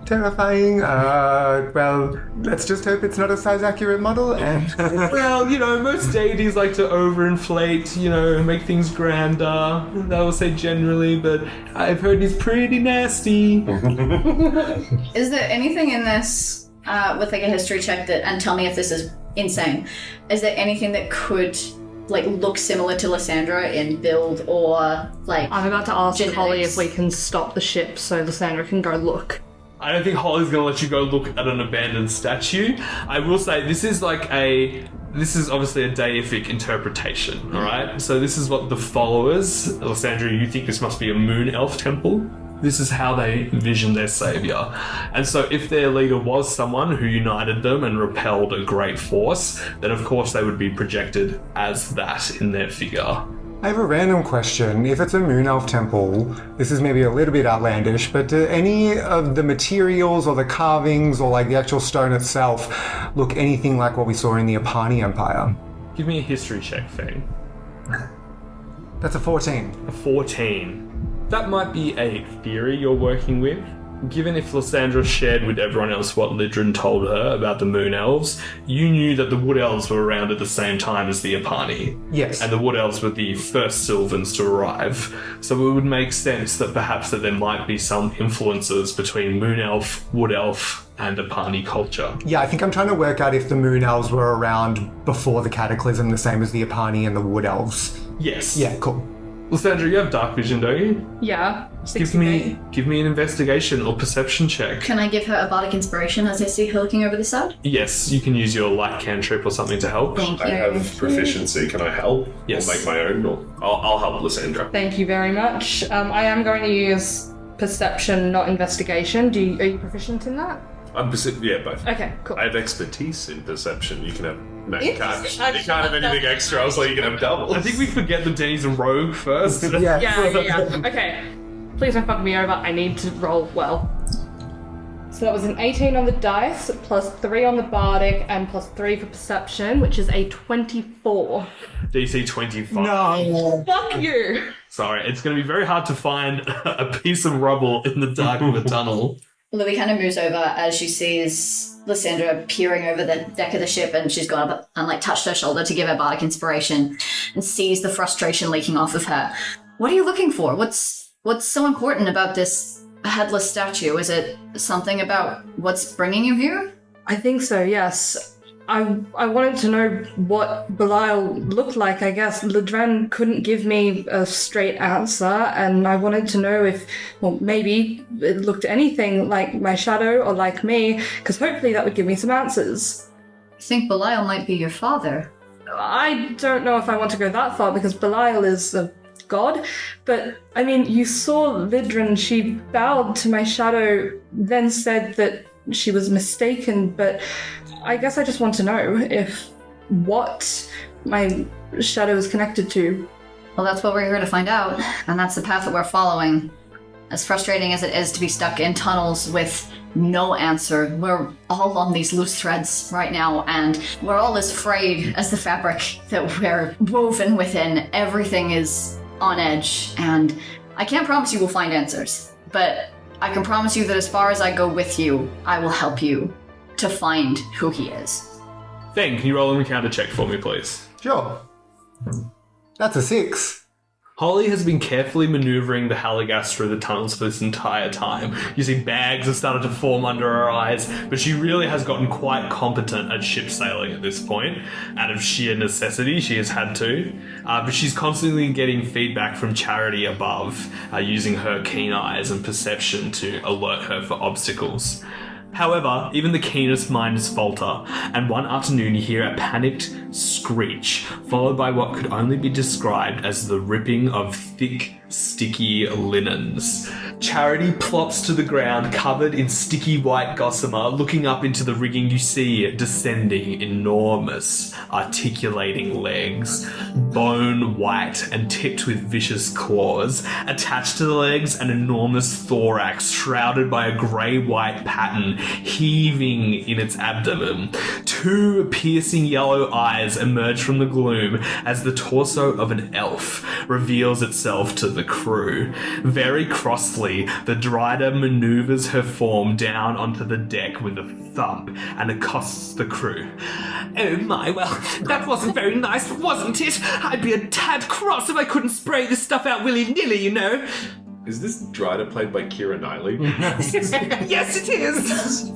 Terrifying. Well, let's just hope it's not a size-accurate model. And Well, most deities like to overinflate, make things grander. I will say generally, but I've heard he's pretty nasty. Is there anything in this, with like a history check that, and tell me if this is insane, is there anything that could look similar to Lysandra in build or I'm about to ask genetics? Holly if we can stop the ship so Lysandra can go look. I don't think Holly's going to let you go look at an abandoned statue. I will say this is obviously a deific interpretation, alright? So this is what the followers, Lysandra, you think this must be a moon elf temple? This is how they vision their savior. And so if their leader was someone who united them and repelled a great force, then of course they would be projected as that in their figure. I have a random question. If it's a moon elf temple, this is maybe a little bit outlandish, but do any of the materials or the carvings or the actual stone itself look anything like what we saw in the Apani Empire? Give me a history check, Feng. That's a 14. A 14. That might be a theory you're working with. given if Lysandra shared with everyone else what Lidrin told her about the Moon Elves, you knew that the Wood Elves were around at the same time as the Apani. Yes. And the Wood Elves were the first Sylvans to arrive. So it would make sense that perhaps that there might be some influences between Moon Elf, Wood Elf, and Apani culture. Yeah, I think I'm trying to work out if the Moon Elves were around before the Cataclysm, the same as the Apani and the Wood Elves. Yes. Yeah, cool. Lysandra, you have dark vision, don't you? Yeah. Give me an investigation or perception check. Can I give her a bardic inspiration as I see her looking over the side? Yes, you can use your light cantrip or something to help. Thank you. I have proficiency. Can I help? Yes. Or make my own? Or I'll help Lysandra. Thank you very much. I am going to use perception, not investigation. Are you proficient in that? Yeah, both. Okay, cool. I have expertise in perception. You can have... No, you can't Interesting. have anything extra. I was like, you can have doubles. I think we forget that Denis a rogue first. Yeah. Yeah. Okay. Please don't fuck me over. I need to roll well. So that was an 18 on the dice, plus 3 on the bardic, and plus 3 for perception, which is a 24. DC 25. No. Fuck you! Sorry, it's going to be very hard to find a piece of rubble in the dark of a tunnel. Louis kind of moves over as she sees Lysandra peering over the deck of the ship, and she's gone up and like touched her shoulder to give her bardic inspiration, and sees the frustration leaking off of her. What are you looking for? What's so important about this headless statue? Is it something about what's bringing you here? I think so, yes. I wanted to know what Belial looked like, I guess. Ledren couldn't give me a straight answer, and I wanted to know if, well, maybe it looked anything like my shadow or like me, because hopefully that would give me some answers. I think Belial might be your father. I don't know if I want to go that far, because Belial is a god, but, I mean, you saw Lidren, she bowed to my shadow, then said that she was mistaken, but I guess I just want to know if what my shadow is connected to. Well, that's what we're here to find out, and that's the path that we're following. As frustrating as it is to be stuck in tunnels with no answer, we're all on these loose threads right now, and we're all as frayed as the fabric that we're woven within. Everything is on edge, and I can't promise you we'll find answers, but I can promise you that as far as I go with you, I will help you to find who he is. Feng, can you roll an encounter check for me, please? Sure. That's a 6. Holly has been carefully maneuvering the Halyghast through the tunnels for this entire time. You see bags have started to form under her eyes, but she really has gotten quite competent at ship sailing at this point. Out of sheer necessity, she has had to. But she's constantly getting feedback from Charity above, using her keen eyes and perception to alert her for obstacles. However, even the keenest minds falter, and one afternoon you hear a panicked screech, followed by what could only be described as the ripping of thick, sticky linens. Charity plops to the ground, covered in sticky white gossamer. Looking up into the rigging, you see descending enormous, articulating legs, bone white and tipped with vicious claws. Attached to the legs, an enormous thorax shrouded by a grey-white pattern, heaving in its abdomen. 2 piercing yellow eyes emerge from the gloom as the torso of an elf reveals itself to the crew. Very crossly, the Drider maneuvers her form down onto the deck with a thump and accosts the crew. Oh my, well, that wasn't very nice, wasn't it? I'd be a tad cross if I couldn't spray this stuff out willy-nilly, you know. Is this Drider played by Keira Knightley? Yes, it is!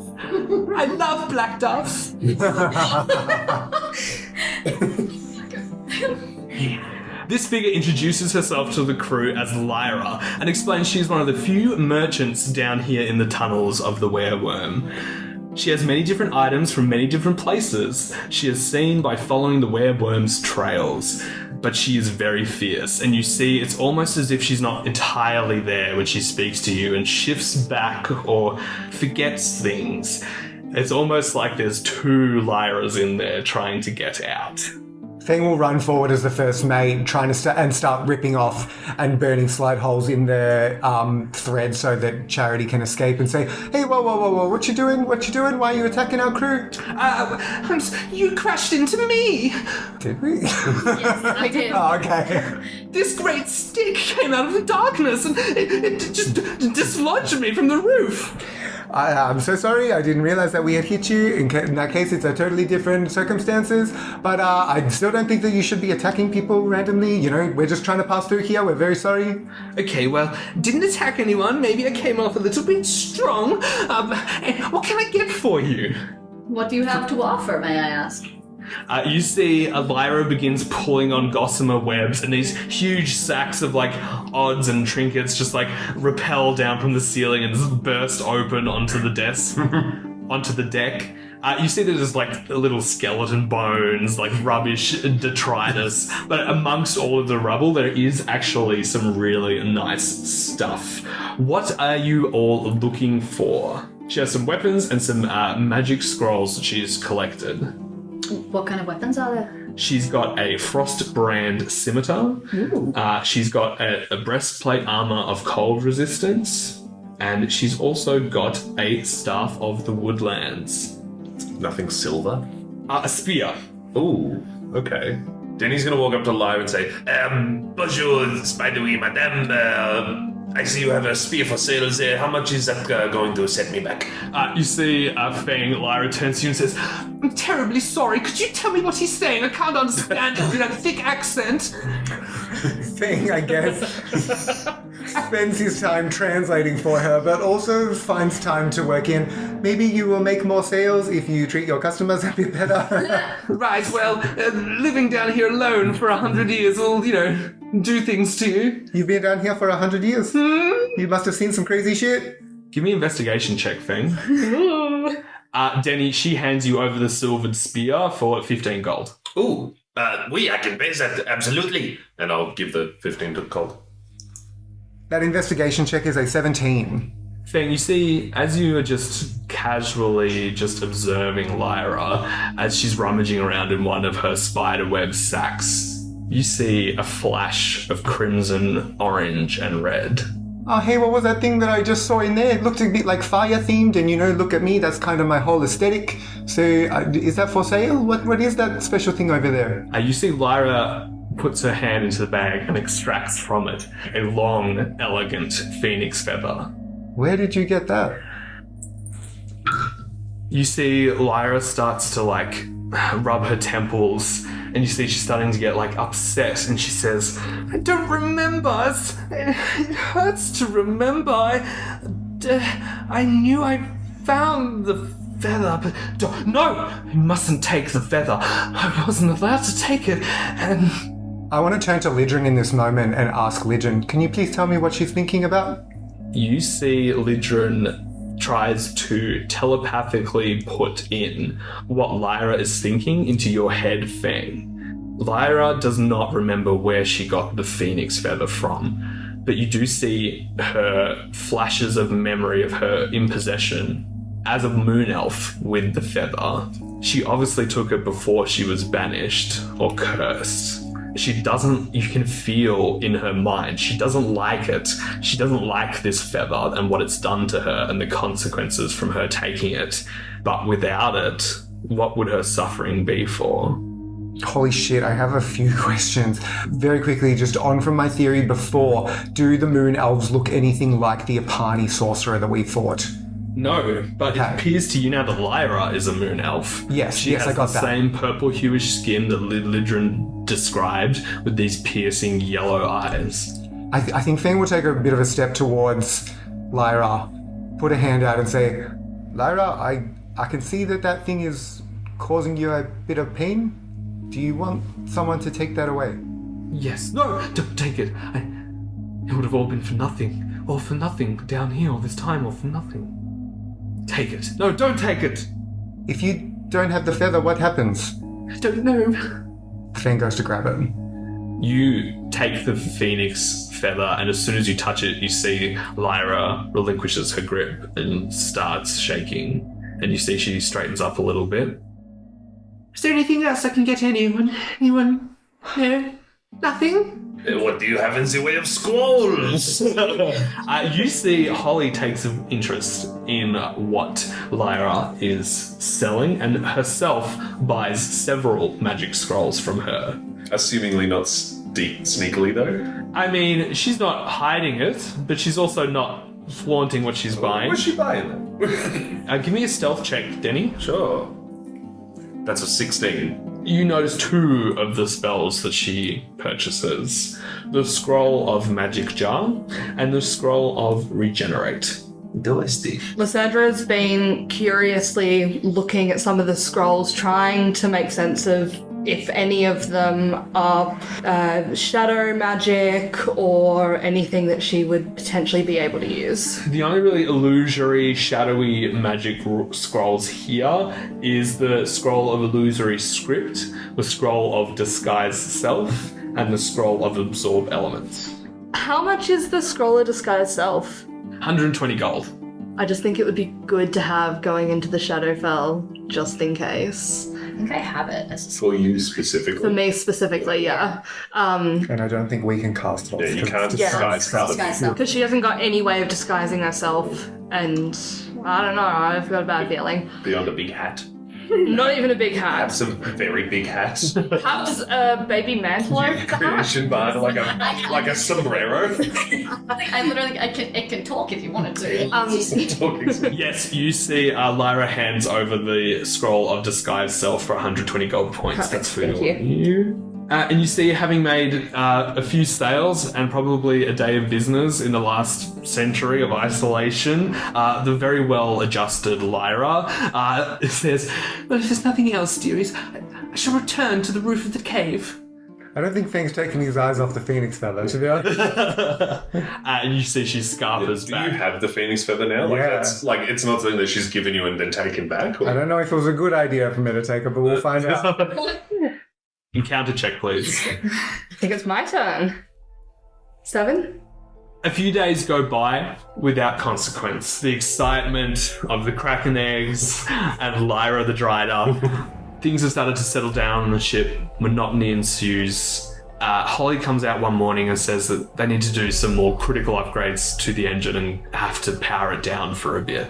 I love black doves. This figure introduces herself to the crew as Lyra and explains she is one of the few merchants down here in the tunnels of the Wyrm. She has many different items from many different places she is seen by following the Wyrm's trails, but she is very fierce, and you see it's almost as if she's not entirely there when she speaks to you and shifts back or forgets things. It's almost like there's 2 Lyras in there trying to get out. Feng will run forward as the first mate, trying to start ripping off and burning slide holes in the thread so that Charity can escape and say, "Hey, whoa, what you doing? Why are you attacking our crew?" You crashed into me! Did we? Yes, I did. Oh, okay. This great stick came out of the darkness and it just dislodged me from the roof. I'm so sorry. I didn't realize that we had hit you. In that case, it's a totally different circumstances. But I still don't think that you should be attacking people randomly. You know, we're just trying to pass through here. We're very sorry. Okay, well, didn't attack anyone. Maybe I came off a little bit strong. What can I get for you? What do you have to offer, may I ask? You see Lyra begins pulling on gossamer webs, and these huge sacks of odds and trinkets just rappel down from the ceiling and just burst open onto the desk, onto the deck. You see there's little skeleton bones, rubbish, detritus, but amongst all of the rubble there is actually some really nice stuff. What are you all looking for? She has some weapons and some magic scrolls that she's collected. What kind of weapons are there? She's got a frost brand scimitar. She's got a breastplate armor of cold resistance, and she's also got a staff of the woodlands. Nothing silver? A spear. Ooh, okay. Denis gonna walk up to Lyra and say, Bonjour, Spidery, madame, I see you have a spear for sale there. How much is that going to set me back? You see Feng, Lyra turns to you and says, I'm terribly sorry. Could you tell me what he's saying? I can't understand it with that thick accent. Feng, I guess, spends his time translating for her, but also finds time to work in. Maybe you will make more sales if you treat your customers a bit better. Right, well, living down here alone for 100 years will, do things to you. You've been down here for 100 years. You must have seen some crazy shit. give me an investigation check, Feng. Denny, she hands you over the silvered spear for 15 gold. Ooh, I can pay that, absolutely. And I'll give the 15 gold. That investigation check is a 17. Feng, you see, as you are just casually just observing Lyra, as she's rummaging around in one of her spiderweb sacks, you see a flash of crimson, orange, and red. Oh, hey, what was that thing that I just saw in there? It looked a bit like fire-themed, and, look at me, that's kind of my whole aesthetic. So, is that for sale? What is that special thing over there? You see Lyra puts her hand into the bag and extracts from it a long, elegant phoenix feather. Where did you get that? You see Lyra starts to, rub her temples, and you see she's starting to get, upset, and she says, I don't remember. It hurts to remember. I knew I found the feather, but no, you mustn't take the feather. I wasn't allowed to take it, and... I want to turn to Lidrin in this moment and ask Lidrin, can you please tell me what she's thinking about? You see Lidrin tries to telepathically put in what Lyra is thinking into your head, Feng. Lyra does not remember where she got the phoenix feather from, but you do see her flashes of memory of her in possession as a moon elf with the feather. She obviously took it before she was banished or cursed. You can feel in her mind, she doesn't like it. She doesn't like this feather and what it's done to her and the consequences from her taking it. But without it, what would her suffering be for? Holy shit, I have a few questions. Very quickly, just on from my theory before, do the moon elves look anything like the Apani sorcerer that we fought? No, but it appears to you now that Lyra is a moon elf. Yes, she has I got the that. same purple hueish skin that Lidrin described with these piercing yellow eyes. I think Feng will take a bit of a step towards Lyra, put a hand out and say, Lyra, I can see that thing is causing you a bit of pain. Do you want someone to take that away? Yes. No, don't take it. It would have all been for nothing. All for nothing down here all this time, all for nothing. Take it. No, don't take it. If you don't have the feather, what happens? I don't know. Feng goes to grab it. You take the phoenix feather, and as soon as you touch it, you see Lyra relinquishes her grip and starts shaking. And you see she straightens up a little bit. Is there anything else I can get anyone? Anyone? No? Nothing? What do you have in the way of scrolls? You see Holly takes some interest in what Lyra is selling and herself buys several magic scrolls from her. Assumingly not sneakily, though. I mean, she's not hiding it, but she's also not flaunting what she's buying. What's she buying then? Give me a stealth check, Denny. Sure. That's a 16. You notice 2 of the spells that she purchases. The Scroll of Magic Jar and the Scroll of Regenerate. Lysandra's been curiously looking at some of the scrolls, trying to make sense of if any of them are shadow magic or anything that she would potentially be able to use. The only really illusory, shadowy magic scrolls here is the Scroll of Illusory Script, the Scroll of Disguise Self, and the Scroll of Absorb Elements. How much is the Scroll of Disguise Self? 120 gold. I just think it would be good to have going into the Shadowfell, just in case. I think I have it as For you specifically? For me specifically, yeah. And I don't think we can cast it off. Yeah, you can't Yeah. disguise self. Because she hasn't got any way of disguising herself, and I don't know, I've got a bad feeling. Beyond a big hat. Not even a big hat. Perhaps a very big hat. Perhaps a baby mantelope. Creation bar, like a sombrero. it can talk if you wanted to. Talking. Yes, you see Lyra hands over the Scroll of Disguise Self for 120 gold points. Perfect, That's for thank you. And you see, having made a few sales and probably a day of business in the last century of isolation, the very well-adjusted Lyra says, Well, if there's nothing else, dearies, I shall return to the roof of the cave. I don't think Feng's taking his eyes off the phoenix feather, to be honest. and you see she scarpers Do you back. have the phoenix feather now? Like, Yeah. that's, like, it's not something that she's given you and then taken back? Or? I don't know if it was a good idea for me to take it, but we'll find out. Encounter check, please. I think it's my turn. 7? A few days go by without consequence. The excitement of the Kraken eggs and Lyra the dried up. Things have started to settle down on the ship. Monotony ensues. Holly comes out one morning and says that they need to do some more critical upgrades to the engine and have to power it down for a bit.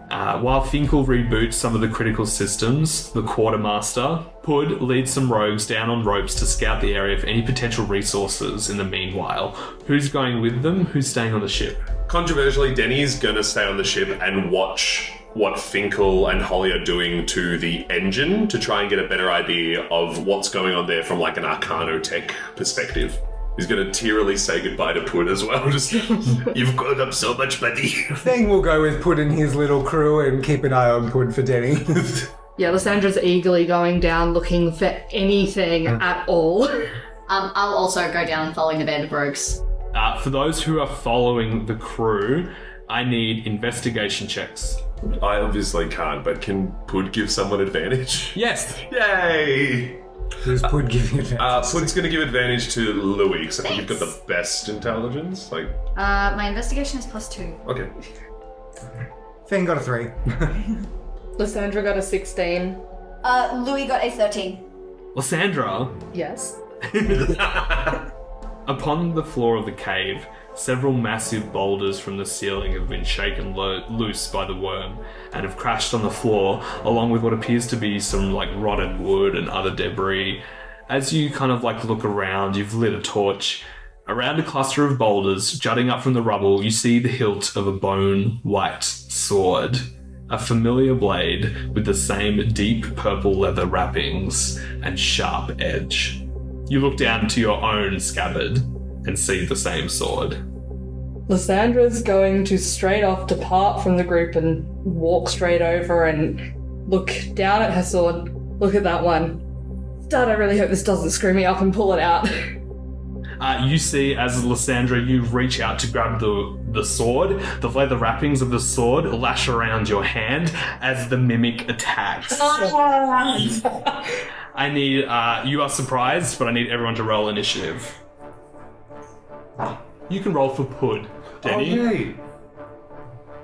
While Finkel reboots some of the critical systems, the Quartermaster, Pud leads some rogues down on ropes to scout the area for any potential resources in the meanwhile. Who's going with them? Who's staying on the ship? Controversially, Denny's going to stay on the ship and watch what Finkel and Holly are doing to the engine to try and get a better idea of what's going on there from like an Arcanotech perspective. He's going to tearily say goodbye to Pud as well. Just, you've grown up so much, buddy. Feng will go with Pud and his little crew and keep an eye on Pud for Denny. Yeah, Lysandra's eagerly going down looking for anything at all. I'll also go down following the band of rogues. For those who are following the crew, I need investigation checks. I obviously can't, but can Pud give someone advantage? Yes. Yay! Who's Pud giving advantage? Pud's going to give advantage to Louis, because I think you've got the best intelligence. Like, My investigation is +2. okay. Feng got a 3. Lysandra got a 16. Louis got a 13. Lysandra, Yes. upon the floor of the cave, several massive boulders from the ceiling have been shaken loose by the Wyrm and have crashed on the floor, along with what appears to be some like rotted wood and other debris. As you kind of like look around, you've lit a torch. Around a cluster of boulders, jutting up from the rubble, you see the hilt of a bone-white sword. A familiar blade with the same deep purple leather wrappings and sharp edge. You look down to your own scabbard and see the same sword. Lysandra's going to straight off depart from the group and walk straight over and look down at her sword. Look at that one. Dad, I really hope this doesn't screw me up and pull it out. You see, as Lysandra, you reach out to grab the sword. The leather wrappings of the sword lash around your hand as the mimic attacks. I need, you are surprised, but I need everyone to roll initiative. You can roll for Pud, Denny. Oh, yay.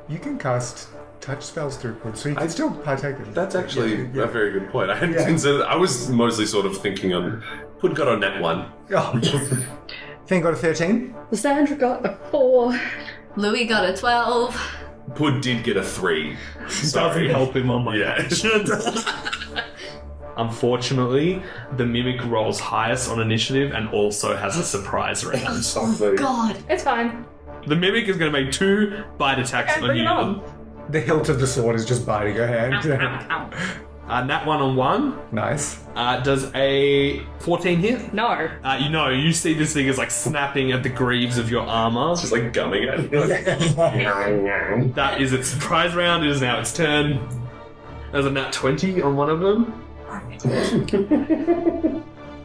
You can cast touch spells through Quid, so you can still partake in it. That's actually a very good point. I hadn't considered. I was mostly sort of thinking on Pud got on that one. Oh. Feng got a 13. Lysandra got a 4. Louis got a 12. Pud did get a 3. Doesn't help him on my actions. Unfortunately, the mimic rolls highest on initiative and also has a surprise round. God. It's fine. The mimic is going to make 2 bite attacks on Bring you. it on. The hilt of the sword is just biting her hand. Nat 1 on 1. Nice. Does a 14 hit? No. You see this thing is like snapping at the greaves of your armor. Just like gumming it. That is its surprise round. It is now its turn. There's a nat 20 on one of them.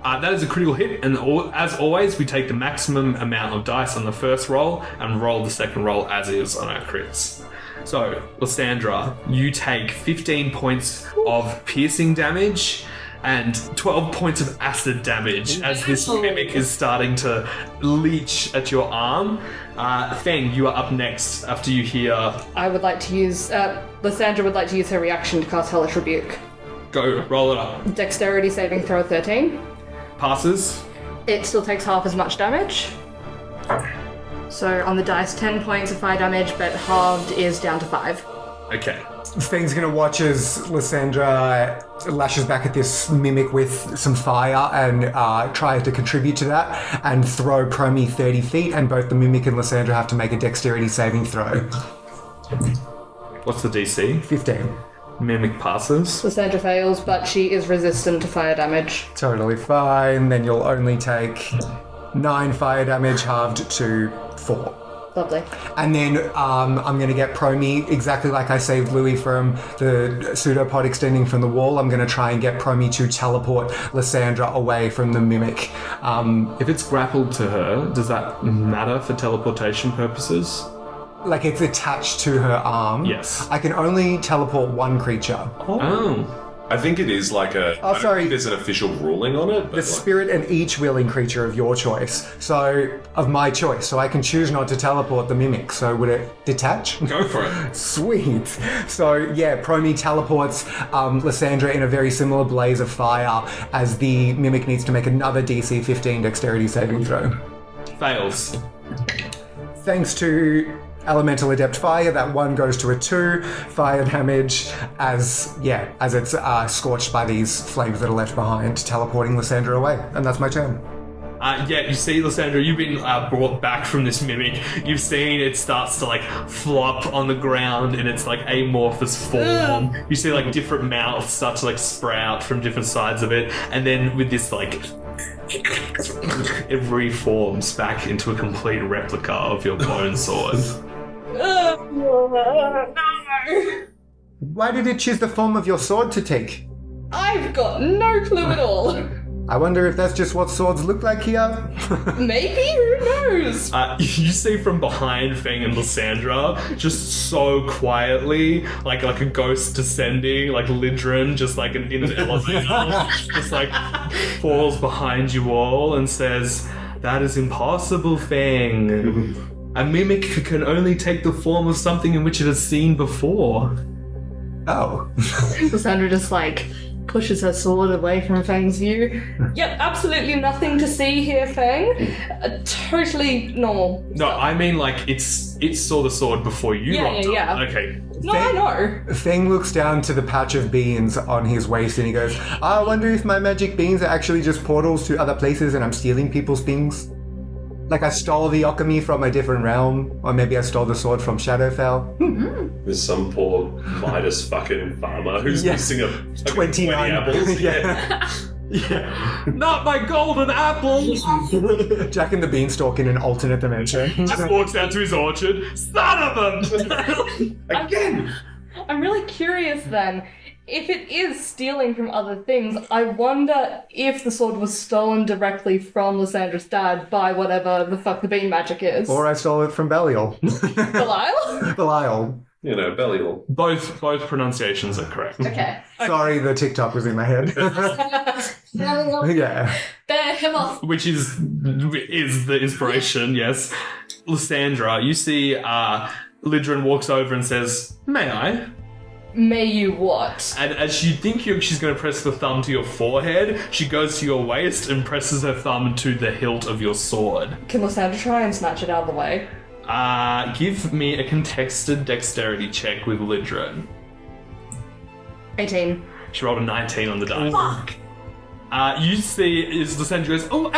That is a critical hit, and as always, we take the maximum amount of dice on the first roll and roll the second roll as is on our crits. So, Lysandra, you take 15 points of piercing damage and 12 points of acid damage as this mimic is starting to leech at your arm. Feng, you are up next after you hear... I would like to use... Lysandra would like to use her reaction to cast Hellish Rebuke. Go, roll it up. Dexterity saving throw 13. Passes. It still takes half as much damage. So on the dice, 10 points of fire damage, but halved is down to 5. Okay. Feng's going to watch as Lysandra lashes back at this mimic with some fire and tries to contribute to that and throw Promi 30 feet, and both the mimic and Lysandra have to make a dexterity saving throw. What's the DC? 15. Mimic passes. Lysandra fails, but she is resistant to fire damage. Totally fine. Then you'll only take 9 fire damage, halved to 4. Lovely. And then I'm going to get Promi, exactly like I saved Louis from the pseudopod extending from the wall. I'm going to try and get Promi to teleport Lysandra away from the mimic. If it's grappled to her, does that matter for teleportation purposes? Like it's attached to her arm. Yes. I can only teleport one creature. Oh. I think it is like a... Oh, I don't sorry. think there's an official ruling on it. But The spirit and each willing creature of your choice. So, of my choice. So I can choose not to teleport the mimic. So would it detach? Go for it. Sweet. So yeah, Promi teleports Lysandra in a very similar blaze of fire as the mimic needs to make another DC 15 dexterity saving throw. Fails. Thanks to Elemental Adept Fire, that one goes to a 2 fire damage as it's scorched by these flames that are left behind, teleporting Lysandra away. And that's my turn. You see, Lysandra, you've been brought back from this mimic. You've seen it starts to like flop on the ground in its like amorphous form. You see like different mouths start to like sprout from different sides of it, and then with this like it reforms back into a complete replica of your bone sword. Why did it choose the form of your sword to take? I've got no clue at all. I wonder if that's just what swords look like here. Maybe? Who knows? You see from behind Feng and Lysandra, just so quietly, like a ghost descending, like Lidrin, just like in an elevator, just like falls behind you all and says, "That is impossible, Feng. A mimic can only take the form of something in which it has seen before." Oh. Lysandra just like pushes her sword away from Feng's view. Yep, absolutely nothing to see here, Feng. Totally normal. No, I mean like it saw the sword before you rocked up. Yeah. Okay. No, I know. Feng looks down to the patch of beans on his waist and he goes, I wonder if my magic beans are actually just portals to other places and I'm stealing people's things. Like I stole the alchemy from a different realm, or maybe I stole the sword from Shadowfell. There's some poor Midas fucking farmer who's missing a 29 apples. Yeah. Not my golden apples! Jack and the Beanstalk in an alternate dimension. Just walks down to his orchard. Son of them! Again! I'm really curious then. If it is stealing from other things, I wonder if the sword was stolen directly from Lysandra's dad by whatever the fuck the bean magic is. Or I stole it from Belial. Belial? Belial. You know, Belial. Both pronunciations are correct. Okay. Sorry, the TikTok was in my head. Yeah. Bear him off. Which is the inspiration, yes. Lysandra, you see Lydrin walks over and says, "May I?" May you what? And as you think she's going to press the thumb to your forehead, she goes to your waist and presses her thumb to the hilt of your sword. Can Lysandra try and snatch it out of the way? Give me a contested dexterity check with Lydrin. 18. She rolled a 19 on the dice. Fuck! You see, as Lysandra goes, "Oh,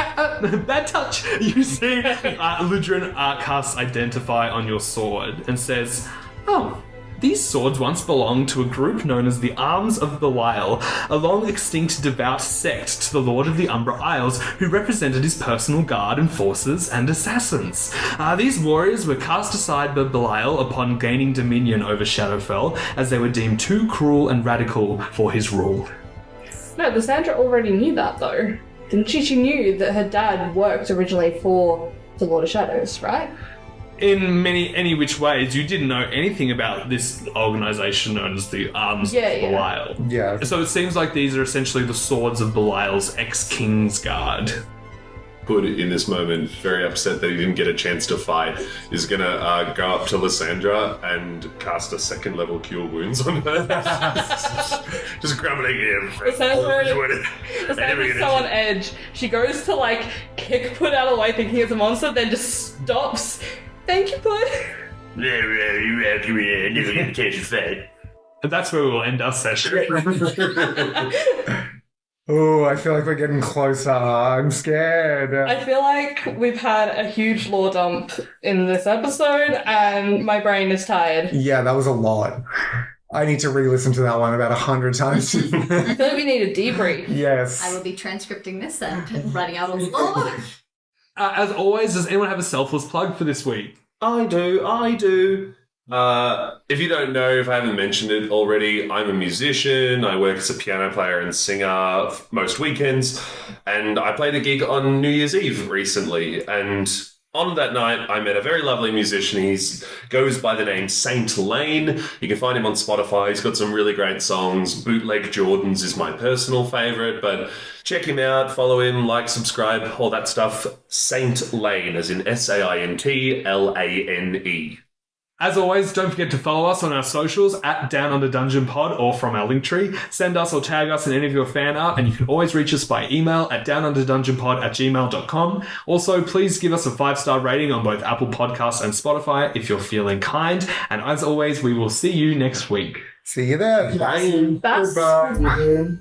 bad touch!" You see, Lydrin casts Identify on your sword and says, "Oh, these swords once belonged to a group known as the Arms of Belial, a long-extinct devout sect to the Lord of the Umbra Isles, who represented his personal guard and forces and assassins. These warriors were cast aside by Belial upon gaining dominion over Shadowfell, as they were deemed too cruel and radical for his rule." No, Lysandra already knew that, though. Didn't she? She knew that her dad worked originally for the Lord of Shadows, right? In any which ways, you didn't know anything about this organisation known as the Arms of Belial. Yeah. So it seems like these are essentially the swords of Belial's ex-King's Guard. Hood, in this moment, very upset that he didn't get a chance to fight, is gonna go up to Lysandra and cast a second level Cure Wounds on her. Just grumbling him. Lysandra's so on edge. She goes to, kick Put out of the way thinking it's a monster, then just stops. Thank you, Put. And that's where we will end our session. Oh, I feel like we're getting closer. I'm scared. I feel like we've had a huge lore dump in this episode, and my brain is tired. Yeah, that was a lot. I need to re-listen to that one about 100 times. I feel like we need a debrief. Yes. I will be transcripting this and writing out all the lore. As always, does anyone have a selfless plug for this week? I do. If you don't know, if I haven't mentioned it already, I'm a musician. I work as a piano player and singer most weekends, and I played a gig on New Year's Eve recently, and on that night, I met a very lovely musician. He goes by the name Saint Lane. You can find him on Spotify. He's got some really great songs. Bootleg Jordans is my personal favourite, but check him out, follow him, like, subscribe, all that stuff. Saint Lane, as in SAINTLANE. As always, don't forget to follow us on our socials at Down Under Dungeon Pod or from our Linktree. Send us or tag us in any of your fan art, and you can always reach us by email at downunderdungeonpod@gmail.com. Also, please give us a 5-star rating on both Apple Podcasts and Spotify if you're feeling kind. And as always, we will see you next week. See you there. Bye. Bye.